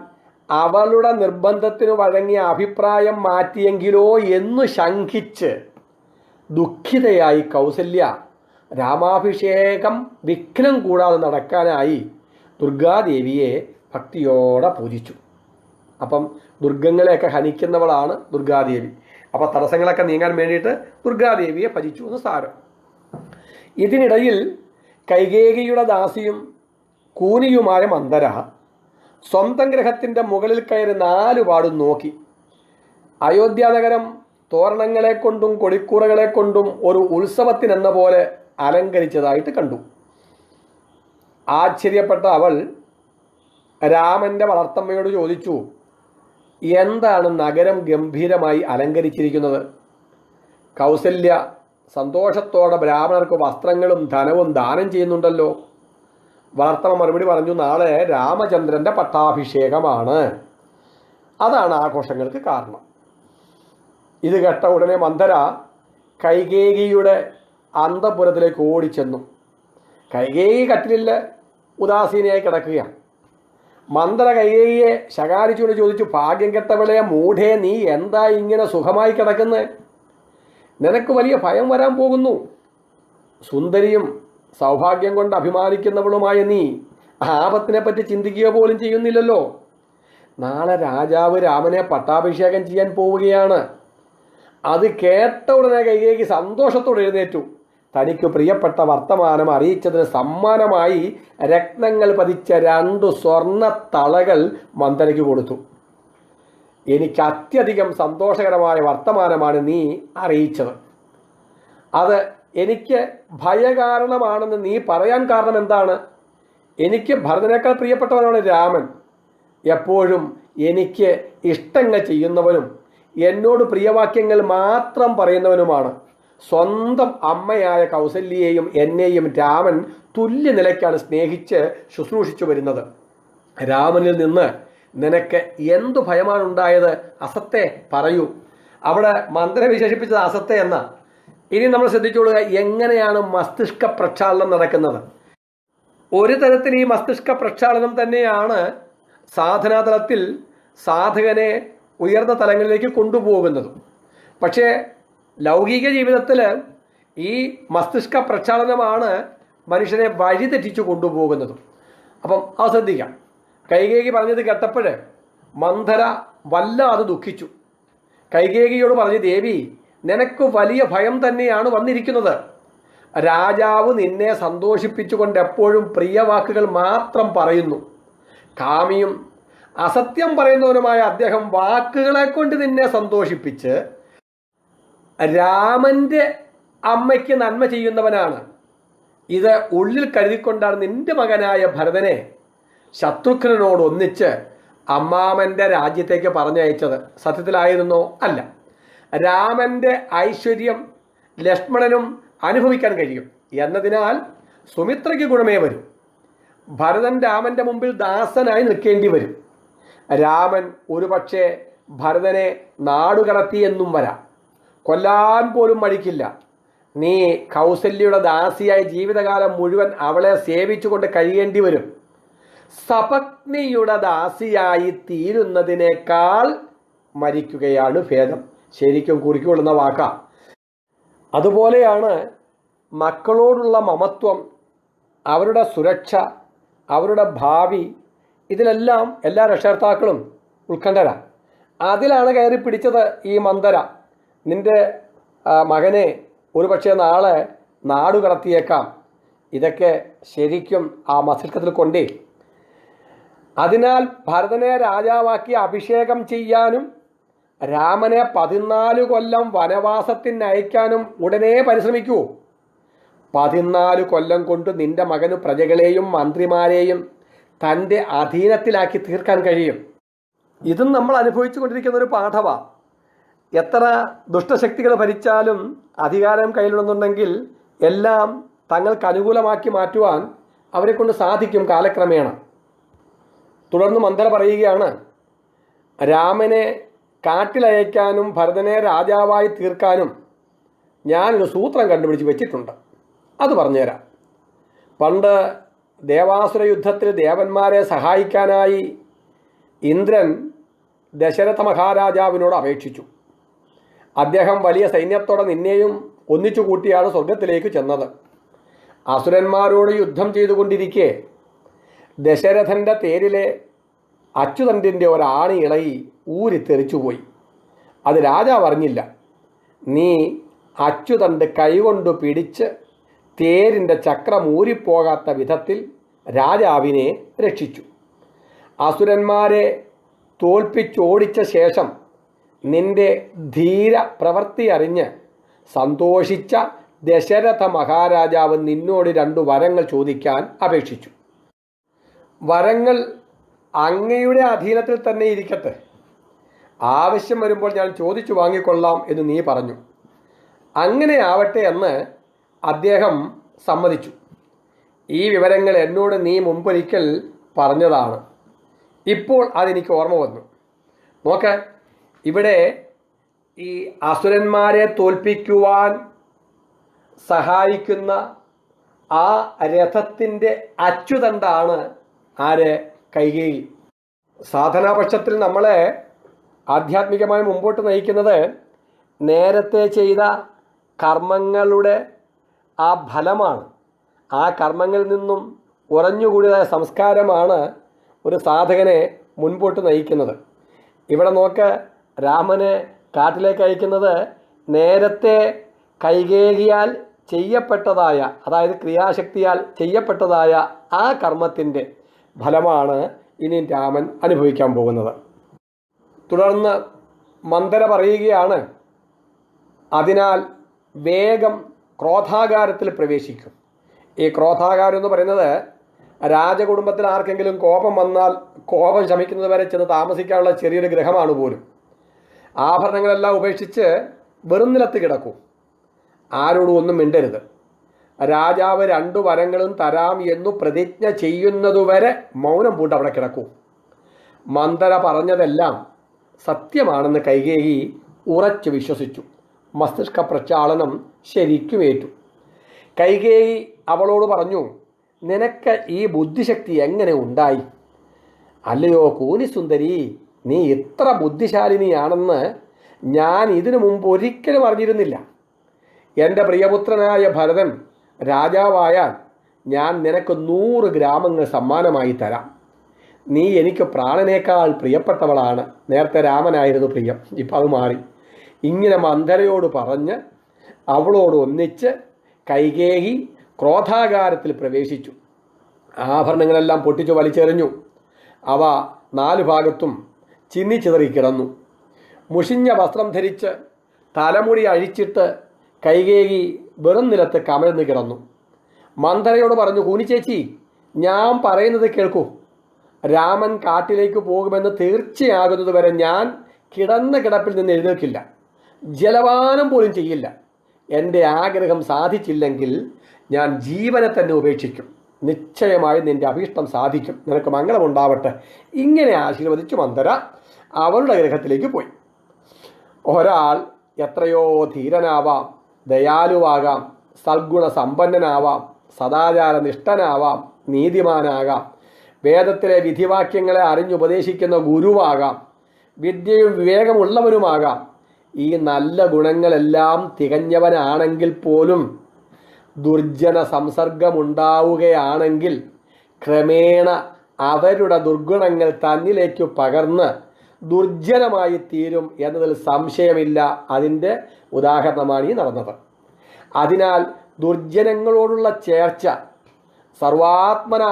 [SPEAKER 1] അവളുടെ നിർബന്ധത്തിനു വഴങ്ങിയ അഭിപ്രായം മാറ്റിയെങ്കിലോ എന്നു ശങ്കിച്ച് ദുഃഖിതയായി കൗസല്യ രാമാഭിഷേകം വിഘ്നം കൂടാതെ നടക്കാനായി ദുർഗാദേവിയെ ഭക്തിയോടെ പൂജിച്ചു. അപ്പം ദുർഗങ്ങളെയൊക്കെ ഹനിക്കുന്നവളാണ് ദുർഗാദേവി. അപ്പോൾ തടസ്സങ്ങളൊക്കെ നീങ്ങാൻ വേണ്ടിയിട്ട് ദുർഗാദേവിയെ ഭജിച്ചു എന്ന് സാരം. ഇതിനിടയിൽ കൈകേയിയുടെ ദാസിയും കൂനിയുമായ മന്ദര സ്വന്തം ഗ്രഹത്തിൻ്റെ മുകളിൽ കയറി 4 പാടും നോക്കി. അയോധ്യാനഗരം തോരണങ്ങളെ കൊണ്ടും കൊടിക്കൂറകളെ കൊണ്ടും ഒരു ഉത്സവത്തിനെന്ന പോലെ അലങ്കരിച്ചതായിട്ട് കണ്ടു. ആശ്ചര്യപ്പെട്ട അവൾ രാമൻ്റെ വളർത്തമ്മയോട് ചോദിച്ചു, എന്താണ് നഗരം ഗംഭീരമായി അലങ്കരിച്ചിരിക്കുന്നത്? കൗസല്യ സന്തോഷത്തോടെ ബ്രാഹ്മണർക്ക് വസ്ത്രങ്ങളും ധനവും ദാനം ചെയ്യുന്നുണ്ടല്ലോ. വളർത്തമ്മ മറുപടി പറഞ്ഞു, നാളെ രാമചന്ദ്രൻ്റെ പട്ടാഭിഷേകമാണ്. അതാണ് ആഘോഷങ്ങൾക്ക് കാരണം. ഇത് കേട്ട ഉടനെ മന്ദര കൈകേയിയുടെ അന്തഃപുരത്തിലേക്ക് ഓടിച്ചെന്നു. കൈകേയി കട്ടിലിൽ ഉദാസീനയായി കിടക്കുകയാണ്. മന്ദര കൈകേയിയെ ശകാരിച്ചുകൊണ്ട് ചോദിച്ചു, ഭാഗ്യം കെട്ടവളെ മൂഢേ, നീ എന്താ ഇങ്ങനെ സുഖമായി കിടക്കുന്നത്? നിനക്ക് വലിയ ഭയം വരാൻ പോകുന്നു. സുന്ദരിയും സൗഭാഗ്യം കൊണ്ട് അഭിമാനിക്കുന്നവളുമായ നീ ആപത്തിനെപ്പറ്റി ചിന്തിക്കുക പോലും ചെയ്യുന്നില്ലല്ലോ. നാളെ രാജാവ് രാമനെ പട്ടാഭിഷേകം ചെയ്യാൻ പോവുകയാണ്. അത് കേട്ട ഉടനെ കൈകേയി സന്തോഷത്തോടെ എഴുന്നേറ്റു. തനിക്ക് പ്രിയപ്പെട്ട വർത്തമാനം അറിയിച്ചതിന് സമ്മാനമായി രത്നങ്ങൾ പതിച്ച 2 സ്വർണ്ണ തളകൾ മന്ദരയ്ക്ക് കൊടുത്തു. എനിക്ക് അത്യധികം സന്തോഷകരമായ വർത്തമാനമാണ് നീ അറിയിച്ചത്. അത് എനിക്ക് ഭയകാരണമാണെന്ന് നീ പറയാൻ കാരണം എന്താണ്? എനിക്ക് ഭരതനേക്കാൾ പ്രിയപ്പെട്ടവനാണ് രാമൻ. എപ്പോഴും എനിക്ക് ഇഷ്ടങ്ങൾ ചെയ്യുന്നവനും എന്നോട് പ്രിയവാക്യങ്ങൾ മാത്രം പറയുന്നവനുമാണ്. സ്വന്തം അമ്മയായ കൗസല്യയെയും എന്നെയും രാമൻ തുല്യ നിലയ്ക്കാണ് സ്നേഹിച്ച് ശുശ്രൂഷിച്ചു വരുന്നത്. രാമനിൽ നിന്ന് നിനക്ക് എന്തു ഭയമാണ് ഉണ്ടായത്? അസത്തെ പറയൂ. അവിടെ മന്ദര വിശേഷിപ്പിച്ചത് അസത്തെ എന്ന. ഇനി നമ്മൾ ശ്രദ്ധിച്ചോളുക, എങ്ങനെയാണ് മസ്തിഷ്ക പ്രക്ഷാളനം നടക്കുന്നത്. ഒരു തരത്തിൽ ഈ മസ്തിഷ്ക പ്രക്ഷാളനം തന്നെയാണ് സാധനാതലത്തിൽ സാധകനെ ഉയർന്ന തലങ്ങളിലേക്ക് കൊണ്ടുപോകുന്നതും. പക്ഷേ ലൗകിക ജീവിതത്തിൽ ഈ മസ്തിഷ്ക പ്രക്ഷാളനമാണ് മനുഷ്യനെ വഴിതെറ്റിച്ചു കൊണ്ടുപോകുന്നതും. അപ്പം അത് ശ്രദ്ധിക്കാം. കൈകേയി പറഞ്ഞത് കേട്ടപ്പോൾ മന്ദര വല്ലാതെ ദുഃഖിച്ചു. കൈകേയിയോട് പറഞ്ഞു, ദേവി, നിനക്ക് വലിയ ഭയം തന്നെയാണ് വന്നിരിക്കുന്നത്. രാജാവ് നിന്നെ സന്തോഷിപ്പിച്ചുകൊണ്ട് എപ്പോഴും പ്രിയവാക്കുകൾ മാത്രം പറയുന്നു. കാമിയും അസത്യം പറയുന്നവനുമായ അദ്ദേഹം വാക്കുകളെ കൊണ്ട് നിന്നെ സന്തോഷിപ്പിച്ച് രാമന്റെ അമ്മയ്ക്ക് നന്മ ചെയ്യുന്നവനാണ്. ഇത് ഉള്ളിൽ കരുതിക്കൊണ്ടാണ് നിന്റെ മകനായ ഭരതനെ ശത്രുഘ്നനോട് ഒന്നിച്ച് അമ്മാമന്റെ രാജ്യത്തേക്ക് പറഞ്ഞയച്ചത്. സത്യത്തിലായിരുന്നോ? അല്ല. രാമന്റെ ഐശ്വര്യം ലക്ഷ്മണനും അനുഭവിക്കാൻ കഴിയും എന്നതിനാൽ സുമിത്രയ്ക്ക് ഗുണമേ വരും. ഭരതൻ രാമന്റെ മുമ്പിൽ ദാസനായി നിൽക്കേണ്ടി വരും. രാമൻ ഒരുപക്ഷെ ഭരതനെ നാടുകടത്തിയെന്നും വരാം. കൊല്ലാൻ പോലും മടിക്കില്ല. നീ കൗസല്യയുടെ ദാസിയായി ജീവിതകാലം മുഴുവൻ അവളെ സേവിച്ചുകൊണ്ട് കഴിയേണ്ടി വരും. സപത്നിയുടെ ദാസിയായി തീരുന്നതിനേക്കാൾ മരിക്കുകയാണ് ഭേദം. ശരിക്കും കുറിക്കൊള്ളുന്ന വാക്കാ. അതുപോലെയാണ് മക്കളോടുള്ള മമത്വം, അവരുടെ സുരക്ഷ, അവരുടെ ഭാവി, ഇതിലെല്ലാം എല്ലാ രക്ഷകർത്താക്കളും ഉത്കണ്ഠരാണ്. അതിലാണ് കയറി പിടിച്ചത് ഈ മന്ദര. നിന്റെ മകനെ ഒരുപക്ഷെ നാളെ നാടുകടത്തിയേക്കാം. ഇതൊക്കെ ശരിക്കും ആ മസ്തിഷ്കത്തിൽ കൊണ്ടേ. അതിനാൽ ഭരതനെ രാജാവാക്കി അഭിഷേകം ചെയ്യാനും രാമനെ 14 കൊല്ലം വനവാസത്തിന് അയക്കാനും ഉടനെ പരിശ്രമിക്കൂ. 14 കൊല്ലം കൊണ്ട് നിന്റെ മകന് പ്രജകളെയും മന്ത്രിമാരെയും തൻ്റെ അധീനത്തിലാക്കി തീർക്കാൻ കഴിയും. ഇതും നമ്മൾ അനുഭവിച്ചു കൊണ്ടിരിക്കുന്ന ഒരു പാഠമാണ്. എത്ര ദുഷ്ടശക്തികൾ ഭരിച്ചാലും അധികാരം കയ്യിലുണ്ടെന്നുണ്ടെങ്കിൽ എല്ലാം തങ്ങൾക്ക് അനുകൂലമാക്കി മാറ്റുവാൻ അവരെ കൊണ്ട് സാധിക്കും കാലക്രമേണ. തുടർന്ന് മന്ദര പറയുകയാണ്, രാമനെ കാട്ടിലയക്കാനും ഭരതനെ രാജാവായി തീർക്കാനും ഞാനൊരു സൂത്രം കണ്ടുപിടിച്ച് വെച്ചിട്ടുണ്ട്. അത് പറഞ്ഞുതരാം. പണ്ട് ദേവാസുര യുദ്ധത്തിൽ ദേവന്മാരെ സഹായിക്കാനായി ഇന്ദ്രൻ ദശരഥ മഹാരാജാവിനോട് അപേക്ഷിച്ചു. അദ്ദേഹം വലിയ സൈന്യത്തോടെ നിന്നെയും ഒന്നിച്ചു കൂട്ടിയാണ് സ്വർഗത്തിലേക്ക് ചെന്നത്. അസുരന്മാരോട് യുദ്ധം ചെയ്തുകൊണ്ടിരിക്കെ ദശരഥൻ്റെ തേരിലെ അച്യുതണ്ടിൻ്റെ ഒരാണി ഇളകി ഊരിത്തെറിച്ചുപോയി. അത് രാജാവ് അറിഞ്ഞില്ല. നീ അച്യുതണ്ട് കൈകൊണ്ട് പിടിച്ച് തേരിൻ്റെ ചക്രം ഊരിപ്പോകാത്ത വിധത്തിൽ രാജാവിനെ രക്ഷിച്ചു. അസുരന്മാരെ തോൽപ്പിച്ചോടിച്ച ശേഷം നിന്റെ ധീര പ്രവൃത്തി അറിഞ്ഞ് സന്തോഷിച്ച ദശരഥ മഹാരാജാവ് നിന്നോട് 2 വരങ്ങൾ ചോദിക്കാൻ അപേക്ഷിച്ചു. വരങ്ങൾ അങ്ങയുടെ അധീനത്തിൽ തന്നെ ഇരിക്കട്ടെ. ആവശ്യം വരുമ്പോൾ ഞാൻ ചോദിച്ചു വാങ്ങിക്കൊള്ളാം എന്ന് നീ പറഞ്ഞു. അങ്ങനെ ആവട്ടെ എന്ന് അദ്ദേഹം സമ്മതിച്ചു. ഈ വിവരങ്ങൾ എന്നോട് നീ മുമ്പൊരിക്കൽ പറഞ്ഞതാണ്. ഇപ്പോൾ അതെനിക്ക് ഓർമ്മ വന്നു. നോക്ക, ഇവിടെ ഈ അസുരന്മാരെ തോൽപ്പിക്കുവാൻ സഹായിക്കുന്ന ആ രഥത്തിൻ്റെ അച്യുതണ്ടാണ് ആര്? കൈകേയി. സാധനാപക്ഷത്തിൽ നമ്മളെ ആധ്യാത്മികമായി മുമ്പോട്ട് നയിക്കുന്നത് നേരത്തെ ചെയ്ത കർമ്മങ്ങളുടെ ആ ഫലമാണ്. ആ കർമ്മങ്ങളിൽ നിന്നും ഉറഞ്ഞുകൂടിയ സംസ്കാരമാണ് ഒരു സാധകനെ മുൻപോട്ട് നയിക്കുന്നത്. ഇവിടെ നോക്ക്, രാമനെ കാട്ടിലേക്ക് അയക്കുന്നത് നേരത്തെ കൈകേയിയാൽ ചെയ്യപ്പെട്ടതായ, അതായത് ക്രിയാശക്തിയാൽ ചെയ്യപ്പെട്ടതായ ആ കർമ്മത്തിൻ്റെ ഫലമാണ് ഇനി രാമൻ അനുഭവിക്കാൻ പോകുന്നത്. തുടർന്ന് മന്ദര പറയുകയാണ്, അതിനാൽ വേഗം ക്രോധാകാരത്തിൽ പ്രവേശിക്കും. ഈ ക്രോധാകാരം എന്ന് പറയുന്നത് രാജകുടുംബത്തിൽ ആർക്കെങ്കിലും കോപം വന്നാൽ കോപം ശമിക്കുന്നത് വരെ ചെന്ന് താമസിക്കാനുള്ള ചെറിയൊരു ഗൃഹമാണ് പോലും. ആഭരണങ്ങളെല്ലാം ഉപേക്ഷിച്ച് വെറും നിലത്ത് കിടക്കൂ, ആരോടും ഒന്നും മിണ്ടരുത്. രാജാവ് 2 വരങ്ങളും തരാം എന്നു പ്രതിജ്ഞ ചെയ്യുന്നതുവരെ മൗനം പൂണ്ട് അവിടെ കിടക്കൂ. മന്ദര പറഞ്ഞതെല്ലാം സത്യമാണെന്ന് കൈകേയി ഉറച്ചു വിശ്വസിച്ചു. മസ്തിഷ്ക പ്രക്ഷാളനം ശരിക്കും ഏറ്റു. കൈകേയി അവളോട് പറഞ്ഞു, നിനക്ക് ഈ ബുദ്ധിശക്തി എങ്ങനെ ഉണ്ടായി? അല്ലയോ കൂനിസുന്ദരി, നീ ഇത്ര ബുദ്ധിശാലിനിയാണെന്ന് ഞാൻ ഇതിനു മുമ്പ് ഒരിക്കലും അറിഞ്ഞിരുന്നില്ല. എൻ്റെ പ്രിയപുത്രനായ ഭരതൻ രാജാവായാൽ ഞാൻ നിനക്ക് 100 ഗ്രാമങ്ങൾ സമ്മാനമായി തരാം. നീ എനിക്ക് പ്രാണനേക്കാൾ പ്രിയപ്പെട്ടവളാണ്. നേരത്തെ രാമനായിരുന്നു പ്രിയം, ഇപ്പം അത് മാറി. ഇങ്ങനെ മന്ദരയോട് പറഞ്ഞ് അവളോട് ഒന്നിച്ച് കൈകേയി ക്രോധാകാരത്തിൽ പ്രവേശിച്ചു. ആഭരണങ്ങളെല്ലാം പൊട്ടിച്ചു വലിച്ചെറിഞ്ഞു. അവ 4 ഭാഗത്തും ചിന്നിച്ചിതറി കിടന്നു. മുഷിഞ്ഞ വസ്ത്രം ധരിച്ച് തലമുടി അഴിച്ചിട്ട് കൈകേയി വെറും നിലത്ത് കമഴ്ന്നു കിടന്നു. മന്ദരയോട് പറഞ്ഞു, കൂനിച്ചേച്ചി, ഞാൻ പറയുന്നത് കേൾക്കൂ. രാമൻ കാട്ടിലേക്ക് പോകുമെന്ന് തീർച്ചയാകുന്നത് വരെ ഞാൻ കിടന്ന കിടപ്പിൽ നിന്ന് എഴുന്നേൽക്കില്ല, ജലപാനം പോലും ചെയ്യില്ല. എൻ്റെ ആഗ്രഹം സാധിച്ചില്ലെങ്കിൽ ഞാൻ ജീവനെ തന്നെ ഉപേക്ഷിക്കും. നിശ്ചയമായി നിന്റെ അഭീഷ്ടം സാധിക്കും, നിനക്ക് മംഗളമുണ്ടാവട്ടെ. ഇങ്ങനെ ആശീർവദിച്ചു മന്ദര അവളുടെ ഗൃഹത്തിലേക്ക് പോയി. ഒരാൾ എത്രയോ ധീരനാവാം, ദയാലുവാകാം, സൽഗുണ സമ്പന്നനാവാം, സദാചാരനിഷ്ഠനാവാം, നീതിമാനാകാം, വേദത്തിലെ വിധിവാക്യങ്ങളെ അറിഞ്ഞുപദേശിക്കുന്ന ഗുരുവാകാം, വിദ്യയും വിവേകമുള്ളവനുമാകാം. ഈ നല്ല ഗുണങ്ങളെല്ലാം തികഞ്ഞവനാണെങ്കിൽ പോലും ദുർജന സംസർഗമുണ്ടാവുകയാണെങ്കിൽ ക്രമേണ അവരുടെ ദുർഗുണങ്ങൾ തന്നിലേക്ക് പകർന്ന് ദുർജനമായി തീരും എന്നതിൽ സംശയമില്ല. അതിൻ്റെ ഉദാഹരണമാണ് ഈ നടന്നത്. അതിനാൽ ദുർജനങ്ങളോടുള്ള ചേർച്ച സർവാത്മന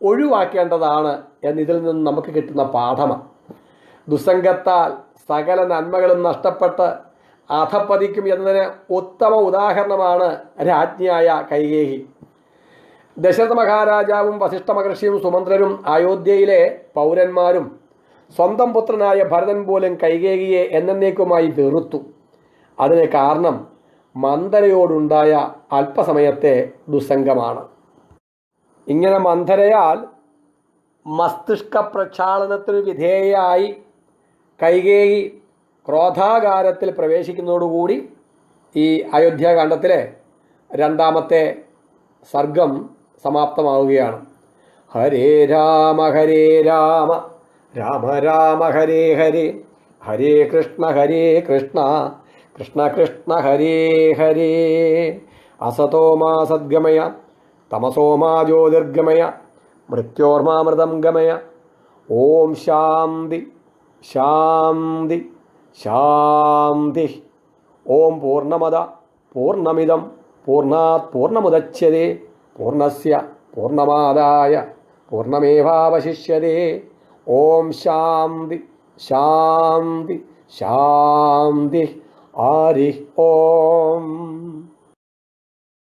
[SPEAKER 1] ഒഴിവാക്കേണ്ടതാണ് എന്നിതിൽ നിന്നും നമുക്ക് കിട്ടുന്ന പാഠമാണ്. ദുസ്സംഗത്താൽ സകല നന്മകളും നഷ്ടപ്പെട്ട് അധപ്പതിക്കും എന്നതിന് ഉത്തമ ഉദാഹരണമാണ് രാജ്ഞിയായ കൈകേയി. ദശരഥ മഹാരാജാവും വസിഷ്ഠ മഹർഷിയും സുമന്ത്രരും അയോധ്യയിലെ പൗരന്മാരും സ്വന്തം പുത്രനായ ഭരതൻ പോലും കൈകേയിയെ എന്നേക്കുമായി വെറുത്തു. അതിന് കാരണം മന്ദരയോടുണ്ടായ അല്പസമയത്തെ ദുസ്സംഗമാണ്. ഇങ്ങനെ മന്ദരയാൽ മസ്തിഷ്ക പ്രക്ഷാളനത്തിന് വിധേയയായി കൈകേയി ക്രോധാകാരത്തിൽ പ്രവേശിക്കുന്നതോടുകൂടി ഈ അയോധ്യാകാന്ഡത്തിലെ 2ാമത്തെ സർഗം സമാപ്തമാവുകയാണ്. ഹരേ രാമ രാമ രാമ ഹരേ ഹരേ, ഹരേ കൃഷ്ണ കൃഷ്ണ കൃഷ്ണ ഹരേ ഹരേ. അസതോ മാ സദ്ഗമയ, തമസോ മാ ജ്യോതിർഗമയ, മൃത്യോർമാമൃതം ഗമയ. ഓം ശാന്തി ശാന്തി ശാന്തി. ഓം പൂർണ്ണമദ പൂർണ്ണമിദം പൂർണ്ണാത് പൂർണ്ണമുദച്യതേ പൂർണ്ണസ്യ പൂർണ്ണമാദായ പൂർണ്ണമേവാവശിഷ്യതേ. ഓം ശാന്തി ശാന്തി ശാന്തി. ഹരി ഓം.